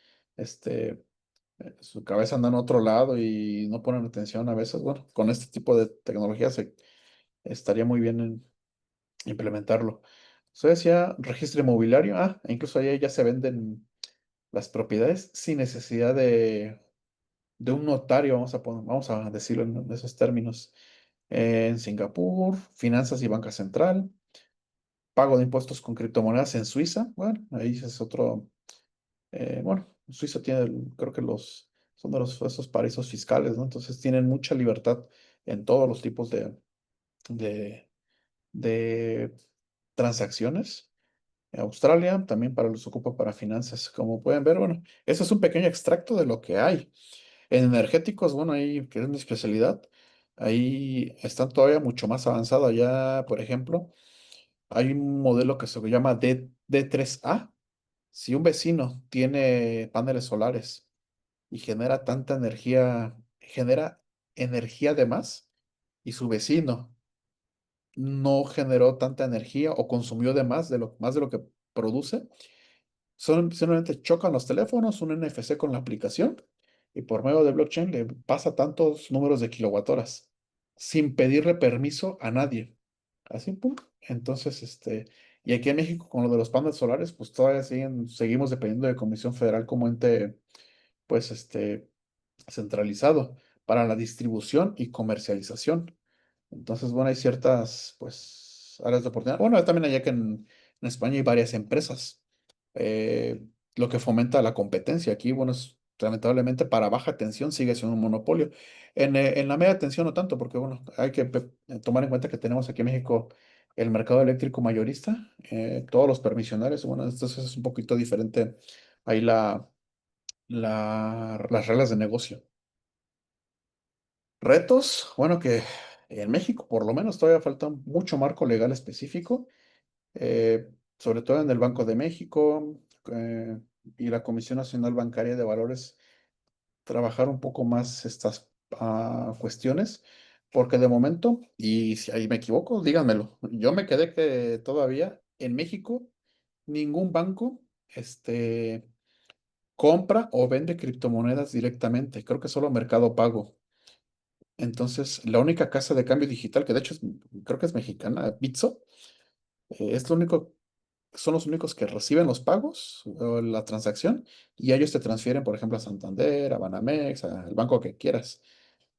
su cabeza anda en otro lado y no ponen atención a veces. Bueno, con este tipo de tecnología estaría muy bien implementarlo. Eso decía registro inmobiliario. E incluso ahí ya se venden las propiedades sin necesidad de un notario, vamos a decirlo en esos términos. En Singapur, finanzas y banca central, pago de impuestos con criptomonedas en Suiza. Bueno, ahí es otro. Bueno, Suiza tiene, creo que son de esos paraísos fiscales, ¿no? Entonces tienen mucha libertad en todos los tipos de, de transacciones. Australia también los ocupa para finanzas. Como pueden ver, bueno, eso es un pequeño extracto de lo que hay. En energéticos, bueno, ahí que es mi especialidad, ahí están todavía mucho más avanzado. Allá, por ejemplo, hay un modelo que se llama D3A. Si un vecino tiene paneles solares y genera energía de más, y su vecino no generó tanta energía o consumió más de lo que produce, simplemente chocan los teléfonos, un NFC con la aplicación y por medio de blockchain le pasa tantos números de kilowatt-horas sin pedirle permiso a nadie. Así, pum. Entonces, y aquí en México con lo de los paneles solares, pues todavía seguimos dependiendo de Comisión Federal como ente, pues, centralizado para la distribución y comercialización. Entonces, bueno, hay ciertas, pues, áreas de oportunidad. Bueno, también allá que en España hay varias empresas, lo que fomenta la competencia. Aquí, bueno, lamentablemente para baja tensión sigue siendo un monopolio. En la media tensión no tanto, porque, bueno, hay que tomar en cuenta que tenemos aquí en México el mercado eléctrico mayorista, todos los permisionarios. Bueno, entonces es un poquito diferente ahí las reglas de negocio. Retos, bueno, que en México por lo menos todavía falta mucho marco legal específico, eh, sobre todo en el Banco de México y la Comisión Nacional Bancaria de Valores, trabajar un poco más estas cuestiones, porque de momento, y si ahí me equivoco, díganmelo, yo me quedé que todavía en México ningún banco compra o vende criptomonedas directamente, creo que solo Mercado Pago. Entonces, la única casa de cambio digital, que de hecho creo que es mexicana, Bitso, es lo único, son los únicos que reciben los pagos o la transacción y ellos te transfieren, por ejemplo, a Santander, a Banamex, al banco que quieras.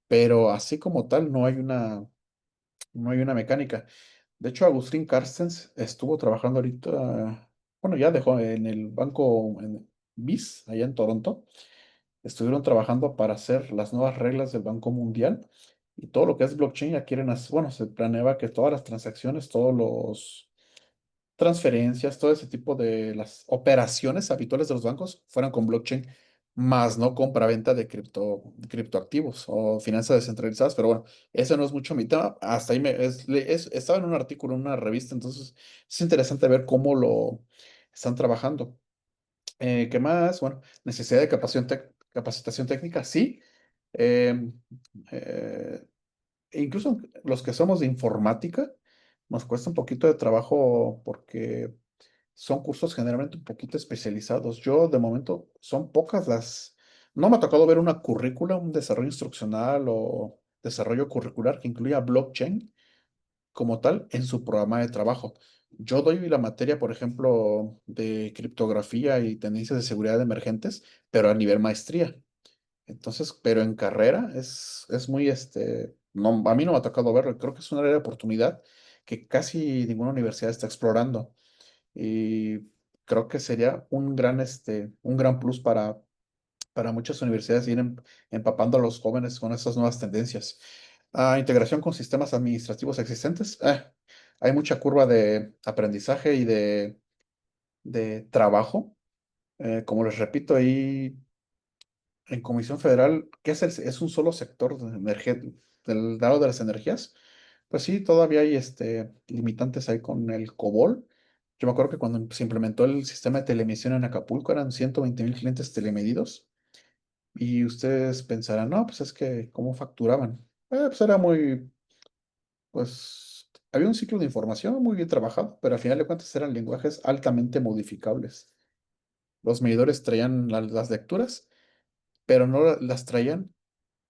Pero así como tal, no hay una. no hay una mecánica. De hecho, Agustín Carstens estuvo trabajando ahorita, bueno, ya dejó en el banco en BIS, allá en Toronto. Estuvieron trabajando para hacer las nuevas reglas del Banco Mundial y todo lo que es blockchain ya quieren hacer, bueno, se planeaba que todas las transacciones, todos los transferencias, todo ese tipo de las operaciones habituales de los bancos fueran con blockchain, más no compra-venta de criptoactivos o finanzas descentralizadas. Pero bueno, eso no es mucho mi tema. Hasta ahí estaba en un artículo, en una revista, entonces es interesante ver cómo lo están trabajando. ¿Qué más? Bueno, necesidad de capacitación técnica, sí. Em, eh, e incluso los que somos de informática, nos cuesta un poquito de trabajo porque son cursos generalmente un poquito especializados. Yo, de momento, son pocas las... No me ha tocado ver una currícula, un desarrollo instruccional o desarrollo curricular que incluya blockchain como tal en su programa de trabajo. Yo doy la materia, por ejemplo, de criptografía y tendencias de seguridad emergentes, pero a nivel maestría. Entonces, pero en carrera es muy, no, a mí no me ha tocado verlo. Creo que es un área de oportunidad que casi ninguna universidad está explorando. Y creo que sería un gran plus para muchas universidades ir empapando a los jóvenes con estas nuevas tendencias. Integración con sistemas administrativos existentes. Hay mucha curva de aprendizaje y de trabajo. Como les repito, ahí en Comisión Federal, que es un solo sector del lado de las energías, pues sí, todavía hay limitantes ahí con el COBOL. Yo me acuerdo que cuando se implementó el sistema de telemedicina en Acapulco eran 120,000 clientes telemedidos y ustedes pensarán, no, pues es que, ¿cómo facturaban? Pues era pues había un ciclo de información muy bien trabajado, pero al final de cuentas eran lenguajes altamente modificables. Los medidores traían las lecturas, pero no las traían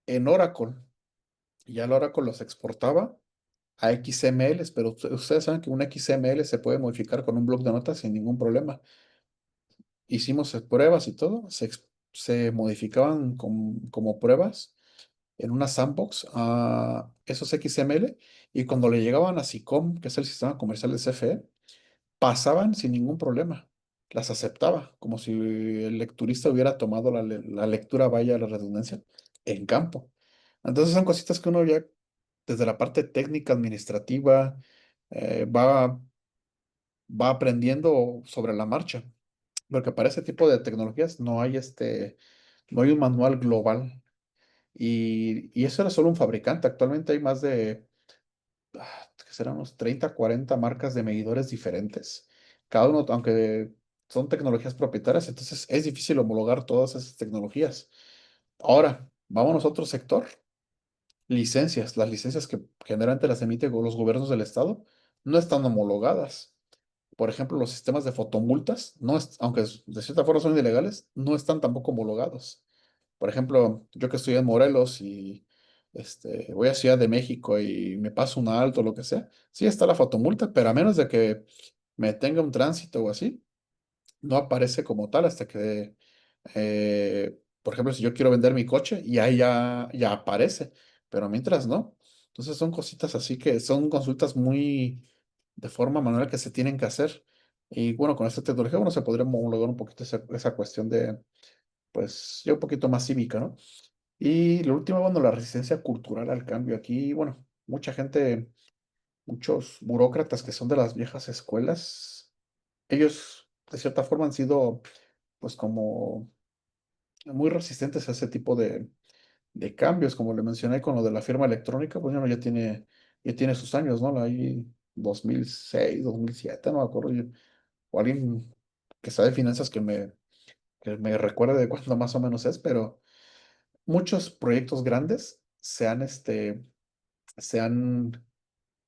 en Oracle. Y ya el Oracle los exportaba a XML, pero ustedes saben que un XML se puede modificar con un bloc de notas sin ningún problema. Hicimos pruebas y todo, se modificaban como pruebas en una sandbox a esos XML y cuando le llegaban a SICOM, que es el sistema comercial de CFE, pasaban sin ningún problema. Las aceptaba, como si el lecturista hubiera tomado la lectura, vaya la redundancia, en campo. Entonces son cositas que uno ya desde la parte técnica, administrativa, va aprendiendo sobre la marcha. Porque para ese tipo de tecnologías no hay un manual global. Y eso era solo un fabricante. Actualmente hay más de, que serán unos 30 40 marcas de medidores diferentes. Cada uno, aunque son tecnologías propietarias, entonces es difícil homologar todas esas tecnologías. Ahora, vámonos a otro sector. Licencias. Las licencias que generalmente las emiten los gobiernos del estado no están homologadas. Por ejemplo, los sistemas de fotomultas, aunque de cierta forma son ilegales, no están tampoco homologados. Por ejemplo, yo que estoy en Morelos y voy a Ciudad de México y me paso un alto o lo que sea, sí está la fotomulta, pero a menos de que me tenga un tránsito o así, no aparece como tal hasta que, por ejemplo, si yo quiero vender mi coche y ahí ya aparece, pero mientras no. Entonces son cositas así que son consultas muy de forma manual que se tienen que hacer. Y bueno, con esta tecnología, bueno, se podría homologar un poquito esa cuestión de, pues, ya un poquito más cívica, ¿no? Y lo último, bueno, la resistencia cultural al cambio. Aquí, bueno, mucha gente, muchos burócratas que son de las viejas escuelas, ellos de cierta forma han sido pues como muy resistentes a ese tipo de cambios, como le mencioné con lo de la firma electrónica, pues bueno, ya tiene sus años, ¿no? Ahí 2006, 2007, no me acuerdo, o alguien que sabe de finanzas que me recuerde de cuándo más o menos es, pero muchos proyectos grandes se han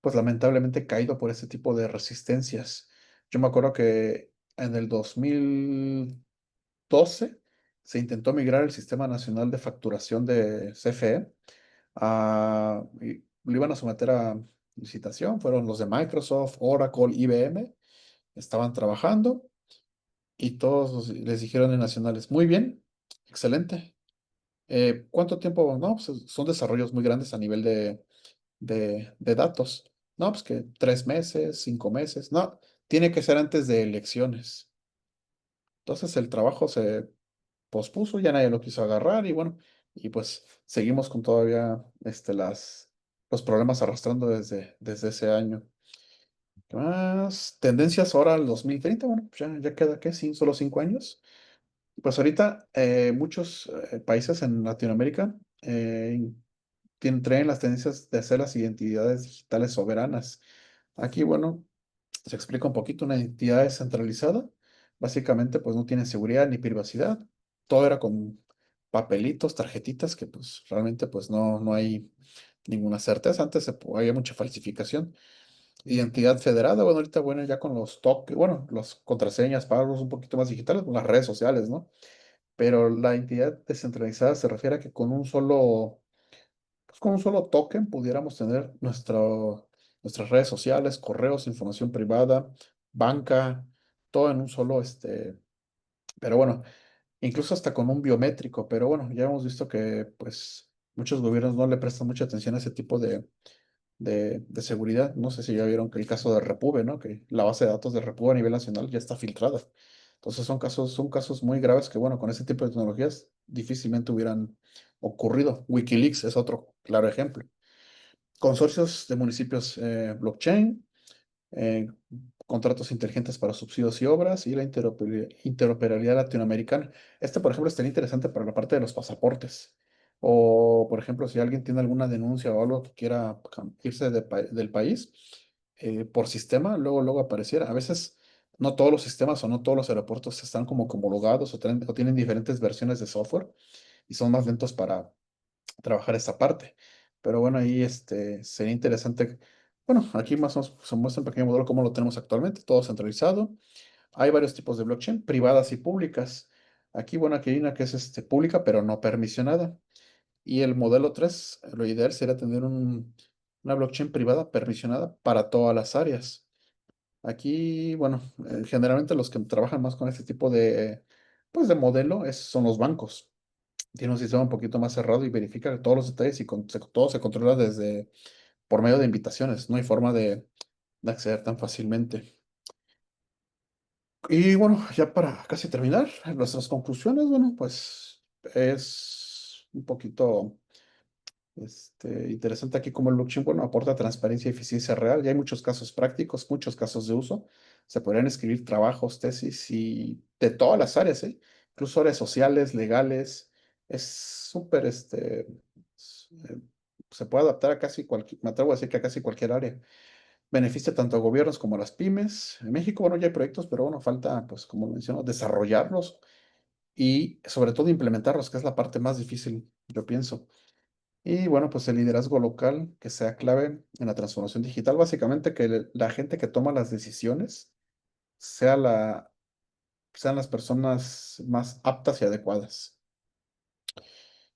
pues lamentablemente caído por ese tipo de resistencias. Yo me acuerdo que en el 2012 se intentó migrar el Sistema Nacional de Facturación de CFE. Y lo iban a someter a licitación, fueron los de Microsoft, Oracle, IBM, estaban trabajando y todos les dijeron en nacionales, muy bien, excelente. ¿Cuánto tiempo? No, pues son desarrollos muy grandes a nivel de datos. No, pues que 3 meses, 5 meses, no, tiene que ser antes de elecciones. Entonces el trabajo se pospuso, ya nadie lo quiso agarrar y bueno, y pues seguimos con todavía los problemas arrastrando desde ese año. ¿Qué más? Tendencias ahora al 2030, bueno, pues ya queda, ¿qué? Sí, solo 5 años. Pues ahorita muchos países en Latinoamérica traen las tendencias de hacer las identidades digitales soberanas. Aquí, bueno, se explica un poquito, una identidad descentralizada. Básicamente, pues no tiene seguridad ni privacidad. Todo era con papelitos, tarjetitas, que pues realmente pues no hay ninguna certeza. Antes había mucha falsificación. Identidad federada, bueno, ahorita, bueno, ya con los toques, bueno, las contraseñas, pagos un poquito más digitales, con las redes sociales, ¿no? Pero la identidad descentralizada se refiere a que con un solo token pudiéramos tener nuestras redes sociales, correos, información privada, banca, todo en un solo, pero bueno, incluso hasta con un biométrico, pero bueno, ya hemos visto que pues muchos gobiernos no le prestan mucha atención a ese tipo de seguridad. No sé si ya vieron que el caso de Repube, ¿no? Que la base de datos de Repube a nivel nacional ya está filtrada. Entonces son casos muy graves que, bueno, con ese tipo de tecnologías difícilmente hubieran ocurrido. Wikileaks es otro claro ejemplo. Consorcios de municipios blockchain, eh, contratos inteligentes para subsidios y obras y la interoperabilidad latinoamericana. Por ejemplo, estaría interesante para la parte de los pasaportes. O, por ejemplo, si alguien tiene alguna denuncia o algo que quiera irse del país, por sistema, luego apareciera. A veces no todos los sistemas o no todos los aeropuertos están como homologados o tienen diferentes versiones de software y son más lentos para trabajar esta parte. Pero bueno, ahí sería interesante. Bueno, aquí más o menos se muestra un pequeño modelo como lo tenemos actualmente, todo centralizado. Hay varios tipos de blockchain, privadas y públicas. Aquí, bueno, aquí hay una que es pública, pero no permisionada. Y el modelo 3 lo ideal sería tener una blockchain privada permisionada para todas las áreas. Aquí, bueno, generalmente los que trabajan más con este tipo pues, de modelo son los bancos. Tiene un sistema un poquito más cerrado y verifica todos los detalles y todo se controla por medio de invitaciones. No hay forma de acceder tan fácilmente. Y bueno, ya para casi terminar, nuestras conclusiones, bueno, pues es un poquito interesante aquí como el blockchain, bueno, aporta transparencia y eficiencia real. Y hay muchos casos prácticos, muchos casos de uso. Se podrían escribir trabajos, tesis y de todas las áreas, ¿eh? Incluso áreas sociales, legales. Es súper, se puede adaptar a casi cualquier, me atrevo a decir que a casi cualquier área. Beneficia tanto a gobiernos como a las pymes. En México, bueno, ya hay proyectos, pero bueno, falta, pues, como menciono, desarrollarlos y sobre todo implementarlos, que es la parte más difícil, yo pienso. Y bueno, pues el liderazgo local que sea clave en la transformación digital, básicamente que la gente que toma las decisiones sea sean las personas más aptas y adecuadas.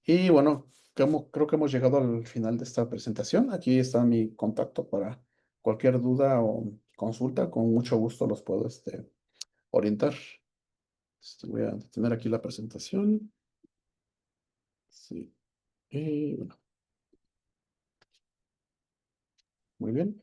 Y bueno, creo que hemos llegado al final de esta presentación. Aquí está mi contacto para cualquier duda o consulta. Con mucho gusto los puedo orientar. Voy a tener aquí la presentación. Sí. Y bueno, muy bien.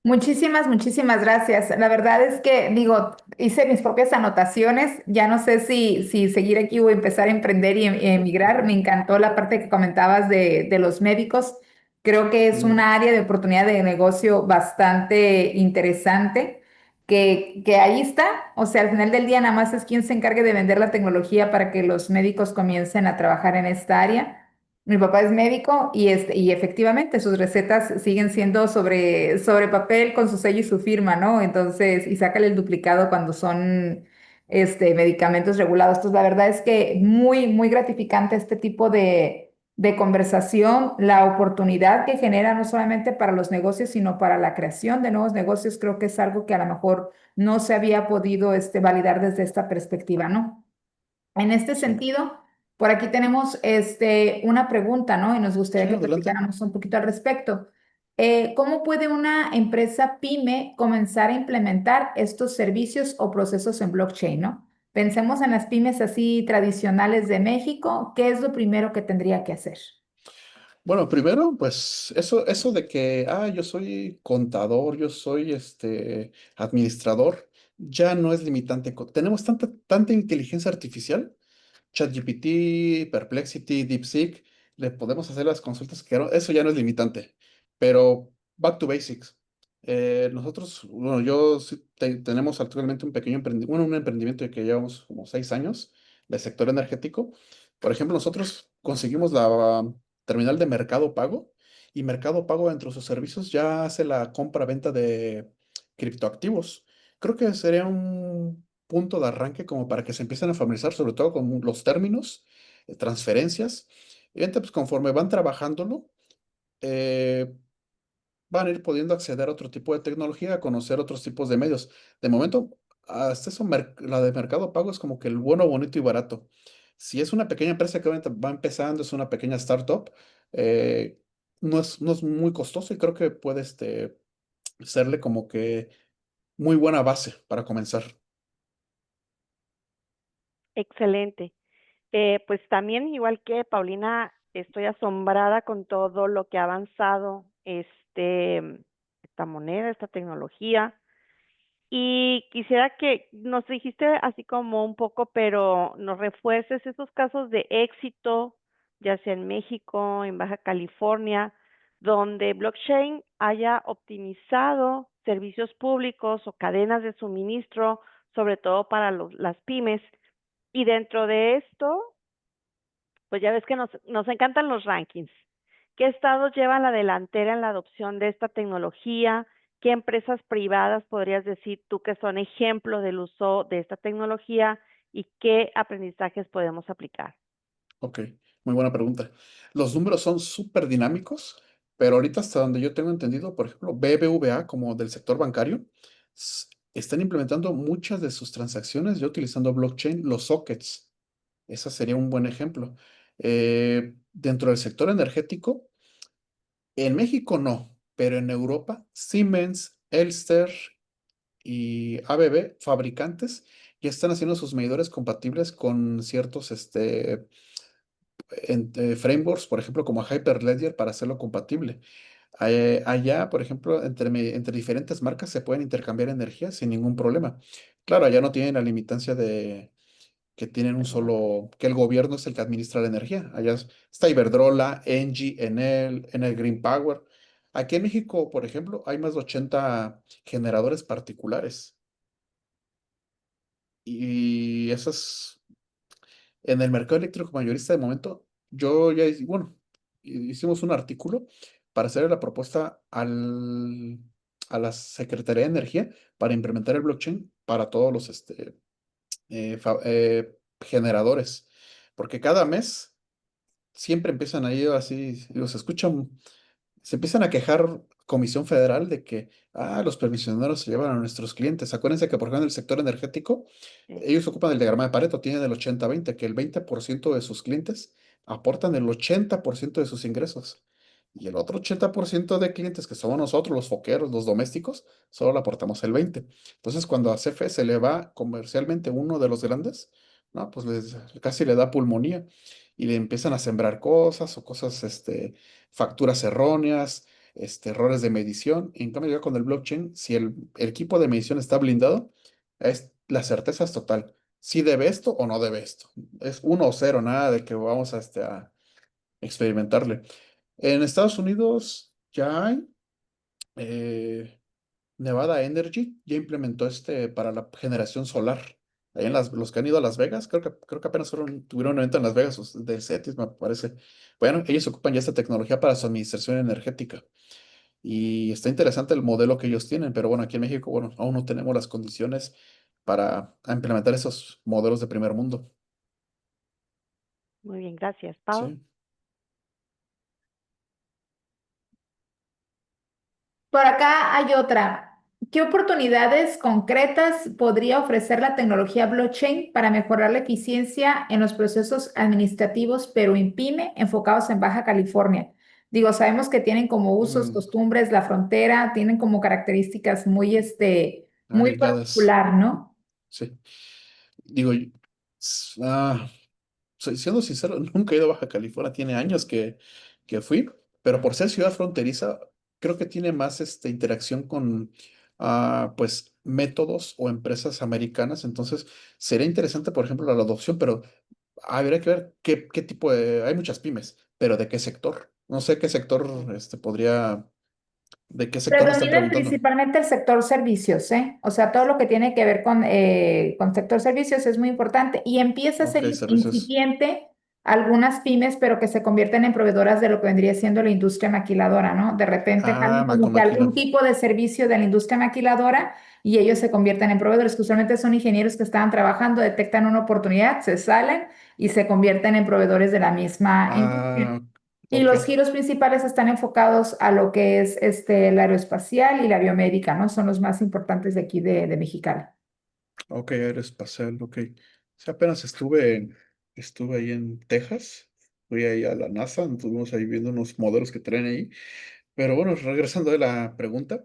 Muchísimas gracias. La verdad es que, digo, hice mis propias anotaciones. Ya no sé si seguir aquí o empezar a emprender y emigrar. Me encantó la parte que comentabas de los médicos. Creo que es Mm, una área de oportunidad de negocio bastante interesante, que ahí está. O sea, al final del día nada más es quien se encargue de vender la tecnología para que los médicos comiencen a trabajar en esta área. Mi papá es médico y efectivamente sus recetas siguen siendo sobre papel con su sello y su firma, ¿no? Entonces, y sácale el duplicado cuando son medicamentos regulados. Entonces, la verdad es que muy gratificante este tipo de conversación, la oportunidad que genera no solamente para los negocios, sino para la creación de nuevos negocios. Creo que es algo que a lo mejor no se había podido validar desde esta perspectiva, ¿no? En este sí. sentido, por aquí tenemos una pregunta, ¿no? Y nos Sí, gustaría que adelante. platicáramos un poquito al respecto. ¿Cómo puede una empresa pyme comenzar a implementar estos servicios o procesos en blockchain, ¿no? Pensemos en las pymes así tradicionales de México. ¿Qué es lo primero que tendría que hacer? Bueno, primero, pues eso de que, yo soy contador, yo soy administrador, ya no es limitante. Tenemos tanta inteligencia artificial, ChatGPT, Perplexity, DeepSeek, le podemos hacer las consultas que eso ya no es limitante. Pero back to basics. Nosotros, bueno, yo sí tenemos actualmente un pequeño emprendimiento, bueno, un emprendimiento que llevamos como 6 años del sector energético. Por ejemplo, nosotros conseguimos la terminal de Mercado Pago y Mercado Pago dentro de sus servicios ya hace la compra-venta de criptoactivos. Creo que sería un punto de arranque como para que se empiecen a familiarizar sobre todo con los términos, transferencias. Y entonces, pues, conforme van trabajándolo, eh, van a ir pudiendo acceder a otro tipo de tecnología, a conocer otros tipos de medios. De momento, hasta eso, la de Mercado Pago es como que el bueno, bonito y barato. Si es una pequeña empresa que va empezando, es una pequeña startup, eh, no es muy costoso y creo que puede serle como que muy buena base para comenzar. Excelente. Pues también, igual que Paulina, estoy asombrada con todo lo que ha avanzado esta moneda, esta tecnología. Y quisiera que nos dijiste así como un poco, pero nos refuerces esos casos de éxito, ya sea en México, en Baja California, donde blockchain haya optimizado servicios públicos o cadenas de suministro, sobre todo para las pymes. Y dentro de esto, pues ya ves que nos encantan los rankings. ¿Qué estados llevan la delantera en la adopción de esta tecnología? ¿Qué empresas privadas podrías decir tú que son ejemplo del uso de esta tecnología y qué aprendizajes podemos aplicar? Ok, muy buena pregunta. Los números son súper dinámicos, pero ahorita hasta donde yo tengo entendido, por ejemplo, BBVA como del sector bancario, están implementando muchas de sus transacciones ya utilizando blockchain, los sockets. Ese sería un buen ejemplo. Dentro del sector energético, en México no, pero en Europa, Siemens, Elster y ABB, fabricantes, ya están haciendo sus medidores compatibles con ciertos frameworks, por ejemplo, como Hyperledger para hacerlo compatible. Allá, por ejemplo, entre diferentes marcas se pueden intercambiar energía sin ningún problema. Claro, allá no tienen la limitancia de que tienen que el gobierno es el que administra la energía. Allá está Iberdrola, Engie, Enel Green Power. Aquí en México, por ejemplo, hay más de 80 generadores particulares. Y esas en el mercado eléctrico mayorista de momento, yo ya, bueno, hicimos un artículo para hacer la propuesta a la Secretaría de Energía para implementar el blockchain para todos los generadores, porque cada mes siempre empiezan ahí así, digo, se empiezan a quejar Comisión Federal de que, los permisioneros se llevan a nuestros clientes. Acuérdense que, por ejemplo, en el sector energético, Sí. ellos ocupan el diagrama de Pareto, tienen el 80-20, que el 20% de sus clientes aportan el 80% de sus ingresos. Y el otro 80% de clientes, que somos nosotros, los foqueros, los domésticos, solo le aportamos el 20%. Entonces, cuando a CFE se le va comercialmente uno de los grandes, no, pues casi le da pulmonía y le empiezan a sembrar cosas o cosas, facturas erróneas, errores de medición. En cambio, ya con el blockchain, si el equipo de medición está blindado, la certeza es total. Si debe esto o no debe esto. Es uno o cero, nada de que vamos a experimentarle. En Estados Unidos ya hay, eh, Nevada Energy ya implementó para la generación solar. Ahí los que han ido a Las Vegas, creo que apenas tuvieron un evento en Las Vegas de CETIS, me parece. Bueno, ellos ocupan ya esta tecnología para su administración energética. Y está interesante el modelo que ellos tienen, pero bueno, aquí en México, bueno, aún no tenemos las condiciones para implementar esos modelos de primer mundo. Muy bien, gracias, Pau. Sí. Por acá hay otra. ¿Qué oportunidades concretas podría ofrecer la tecnología blockchain para mejorar la eficiencia en los procesos administrativos, pero en pyme, enfocados en Baja California? Digo, sabemos que tienen como usos, Mm, costumbres, la frontera, tienen como características muy, muy Arriesgadas. particular, ¿no? Sí. Digo, s- ah, siendo sincero, nunca he ido a Baja California. Tiene años que que fui, pero por ser ciudad fronteriza, creo que tiene más interacción con pues métodos o empresas americanas. Entonces, sería interesante, por ejemplo, la adopción, pero habría que ver qué tipo de... Hay muchas pymes, pero ¿de qué sector? No sé qué sector podría... ¿De qué sector me están Predomina preguntando? principalmente el sector servicios, ¿eh? O sea, todo lo que tiene que ver con sector servicios es muy importante y empieza a ser Ok, servicios. incipiente algunas pymes, pero que se convierten en proveedoras de lo que vendría siendo la industria maquiladora, ¿no? De repente Ah, jalan como con que algún maquila. tipo de servicio de la industria maquiladora y ellos se convierten en proveedores, que usualmente son ingenieros que estaban trabajando, detectan una oportunidad, se salen y se convierten en proveedores de la misma industria. Ah, Y ok. los giros principales están enfocados a lo que es el aeroespacial y la biomédica, ¿no? Son los más importantes de aquí de Mexicali. Ok, aeroespacial, ok. Sí, apenas estuve ahí en Texas, fui ahí a la NASA, estuvimos ahí viendo unos modelos que traen ahí. Pero bueno, regresando a la pregunta,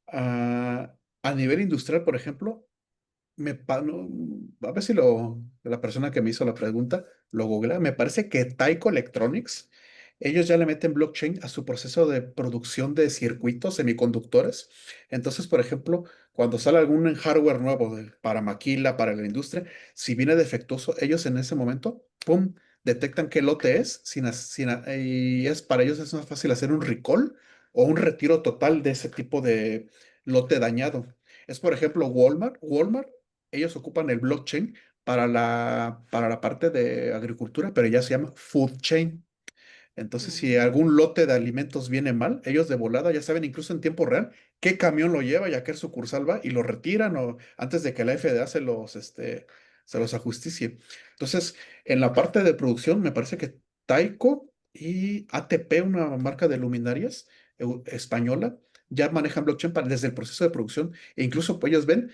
a nivel industrial, por ejemplo, a ver si la persona que me hizo la pregunta lo googlea. Me parece que Taiko Electronics, ellos ya le meten blockchain a su proceso de producción de circuitos semiconductores. Entonces, por ejemplo, cuando sale algún hardware nuevo para maquila, para la industria, si viene defectuoso, ellos en ese momento, ¡pum!, detectan qué lote es, y para ellos es más fácil hacer un recall o un retiro total de ese tipo de lote dañado. Es, por ejemplo, Walmart ellos ocupan el blockchain para la parte de agricultura, pero ya se llama food chain. Entonces, si Mm. algún lote de alimentos viene mal, ellos de volada ya saben, incluso en tiempo real, qué camión lo lleva y a qué sucursal va y lo retiran o antes de que la FDA se los ajusticie. Entonces, en la parte de producción, me parece que Taiko y ATP, una marca de luminarias española, ya manejan blockchain desde el proceso de producción e incluso pues, ellos ven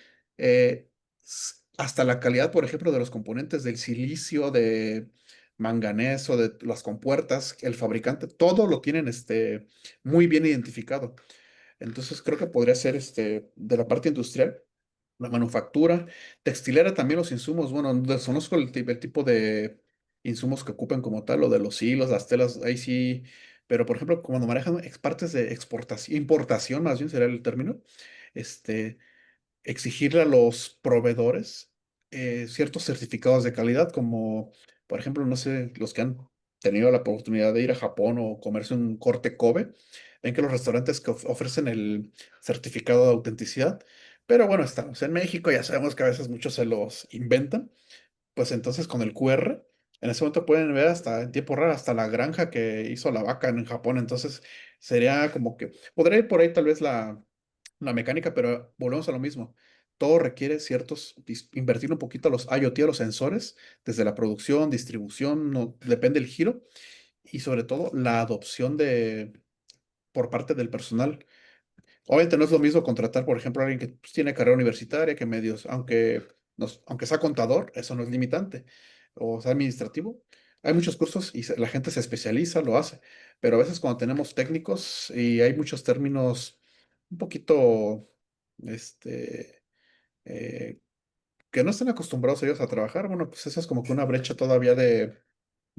hasta la calidad, por ejemplo, de los componentes del silicio, de manganeso, de las compuertas, el fabricante, todo lo tienen muy bien identificado. Entonces creo que podría ser de la parte industrial, la manufactura, textilera también los insumos. Bueno, desconozco el tipo de insumos que ocupan como tal, o de los hilos, las telas, ahí sí. Pero por ejemplo, cuando manejan partes de exportación, importación más bien sería el término, este, exigirle a los proveedores ciertos certificados de calidad, como por ejemplo, no sé, los que han tenido la oportunidad de ir a Japón o comerse un corte Kobe, ven que los restaurantes que ofrecen el certificado de autenticidad, pero bueno, estamos en México, ya sabemos que a veces muchos se los inventan, pues entonces con el QR, en ese momento pueden ver hasta en tiempo real, hasta la granja que hizo la vaca en Japón, entonces sería como que, podría ir por ahí tal vez la mecánica, pero volvemos a lo mismo. Todo requiere invertir un poquito a los IoT, a los sensores, desde la producción, distribución, no, depende del giro, y sobre todo la adopción por parte del personal. Obviamente no es lo mismo contratar, por ejemplo, a alguien que pues, tiene carrera universitaria, que medios, aunque sea contador, eso no es limitante, o sea administrativo. Hay muchos cursos y la gente se especializa, lo hace, pero a veces cuando tenemos técnicos y hay muchos términos un poquito, este, eh, que no están acostumbrados ellos a trabajar, bueno, pues eso es como que una brecha todavía de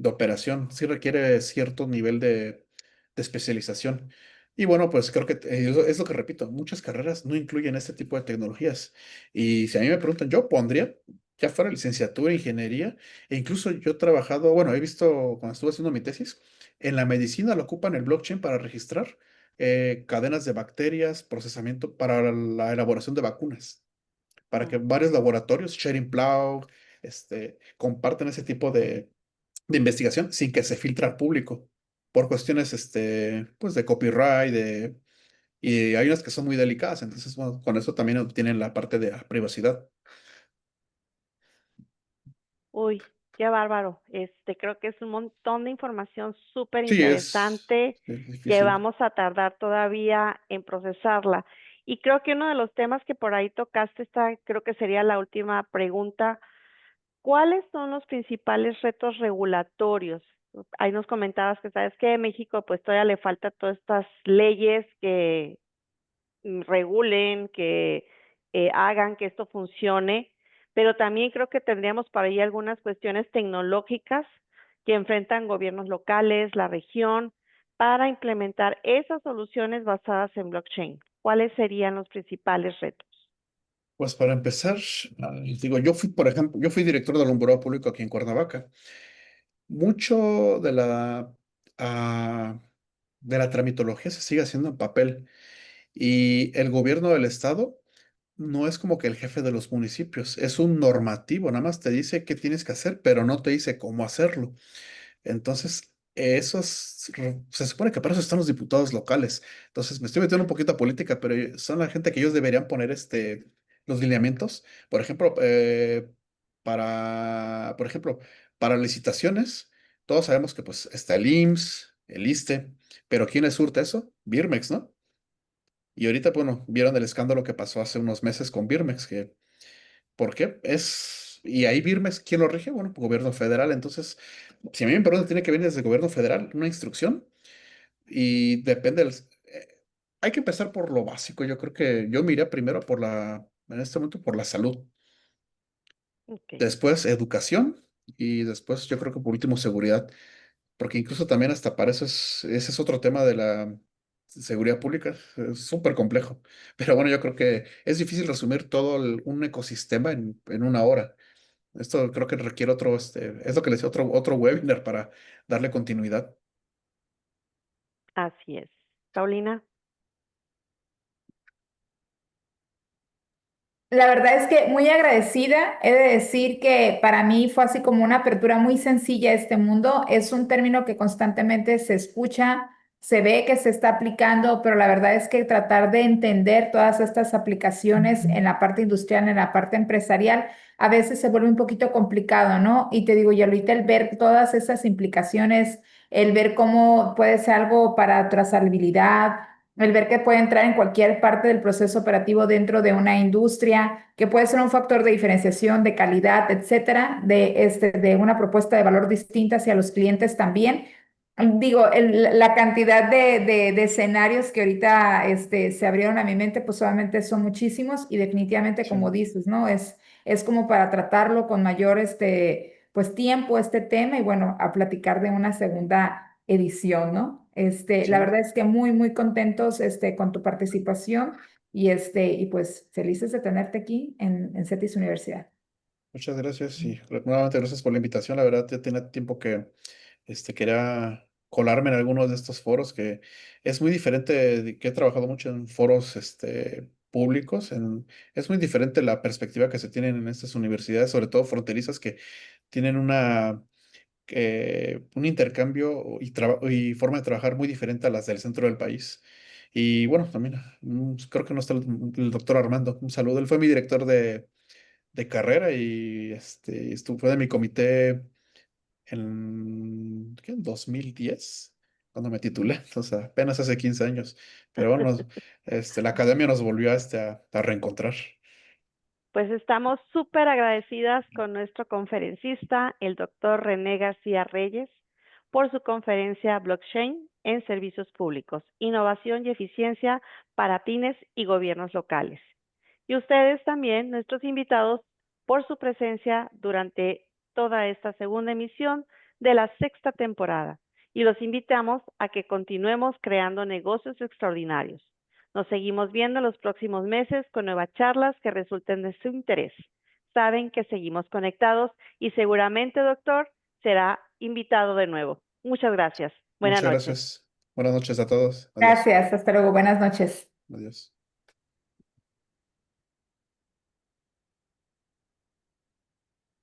operación. Sí requiere cierto nivel de especialización. Y bueno, pues creo que es lo que repito, muchas carreras no incluyen este tipo de tecnologías. Y si a mí me preguntan, yo pondría, ya fuera licenciatura, ingeniería, e incluso yo he trabajado, bueno, he visto cuando estuve haciendo mi tesis, en la medicina lo ocupan el blockchain para registrar cadenas de bacterias, procesamiento para la elaboración de vacunas para que Mm. varios laboratorios, Schering Plough, compartan ese tipo de investigación sin que se filtre al público por cuestiones pues de copyright y hay unas que son muy delicadas, entonces bueno, con eso también obtienen la parte de privacidad. Uy, qué bárbaro. Creo que es un montón de información súper Sí, interesante es que difícil. vamos a tardar todavía en procesarla. Y creo que uno de los temas que por ahí tocaste, creo que sería la última pregunta. ¿Cuáles son los principales retos regulatorios? Ahí nos comentabas que sabes que México pues todavía le falta todas estas leyes que regulen, que hagan que esto funcione, pero también creo que tendríamos para ahí algunas cuestiones tecnológicas que enfrentan gobiernos locales, la región, para implementar esas soluciones basadas en blockchain? ¿Cuáles serían los principales retos? Pues para empezar, digo, yo fui, por ejemplo, yo fui director del alumbrado público aquí en Cuernavaca. Mucho ah, de la tramitología se sigue haciendo en papel y el gobierno del estado no es como que el jefe de los municipios, es un normativo, nada más te dice qué tienes que hacer, pero no te dice cómo hacerlo. Entonces, se supone que para eso están los diputados locales. Entonces, me estoy metiendo un poquito a política, pero son la gente que ellos deberían poner los lineamientos. Por ejemplo, por ejemplo, para licitaciones, todos sabemos que pues está el IMSS, el ISSSTE, pero ¿quién les surte eso? Birmex, ¿no? Y ahorita, bueno, vieron el escándalo que pasó hace unos meses con Birmex, ¿por qué? Y ahí Birmex, ¿quién lo rige? Bueno, gobierno federal. Entonces, si a mí me preguntan, tiene que venir desde el gobierno federal una instrucción y depende hay que empezar por lo básico. Yo creo que yo me iría primero en este momento, por la salud. Ok, Después, educación y después, yo creo que por último, seguridad. Porque incluso también hasta para eso ese es otro tema de la seguridad pública. Es súper complejo. Pero bueno, yo creo que es difícil resumir todo un ecosistema en una hora. Esto creo que requiere es lo que le decía, otro webinar para darle continuidad. así es. Paulina. La verdad es que muy agradecida. He de decir que para mí fue así como una apertura muy sencilla a este mundo. Es un término que constantemente se escucha, se ve que se está aplicando, pero la verdad es que tratar de entender todas estas aplicaciones en la parte industrial, en la parte empresarial, a veces se vuelve un poquito complicado, ¿no? Y te digo, y ahorita el ver todas esas implicaciones, el ver cómo puede ser algo para trazabilidad, el ver que puede entrar en cualquier parte del proceso operativo dentro de una industria, que puede ser un factor de diferenciación, de calidad, etcétera, de una propuesta de valor distinta hacia los clientes también. Digo, la cantidad de escenarios que ahorita se abrieron a mi mente, pues solamente son muchísimos y definitivamente, como Sí, dices, ¿no? Es como para tratarlo con mayor pues tiempo este tema y bueno, a platicar de una segunda edición, ¿no? La sí. verdad es que muy, muy contentos con tu participación y pues felices de tenerte aquí en CETIS Universidad. Muchas gracias y nuevamente gracias por la invitación. La verdad, ya tiene tiempo que quería colarme en algunos de estos foros que es muy diferente, que he trabajado mucho en foros públicos. Es muy diferente la perspectiva que se tienen en estas universidades, sobre todo fronterizas, que tienen un intercambio y forma de trabajar muy diferente a las del centro del país. Y bueno, también creo que no está el doctor Armando. Un saludo. Él fue mi director de carrera y fue de mi comité en 2010, cuando me titulé, entonces apenas hace 15 años. Pero bueno, la academia nos volvió a reencontrar. Pues estamos súper agradecidas con nuestro conferencista, el doctor René García Reyes, por su conferencia Blockchain en Servicios Públicos, Innovación y Eficiencia para pymes y gobiernos locales. Y ustedes también, nuestros invitados, por su presencia durante toda esta segunda emisión de la sexta temporada. Y los invitamos a que continuemos creando negocios extraordinarios. Nos seguimos viendo en los próximos meses con nuevas charlas que resulten de su interés. Saben que seguimos conectados y seguramente, doctor, será invitado de nuevo. Muchas gracias. Buenas Muchas noches. gracias. Buenas noches a todos. Adiós. Gracias, hasta luego, buenas noches. Adiós.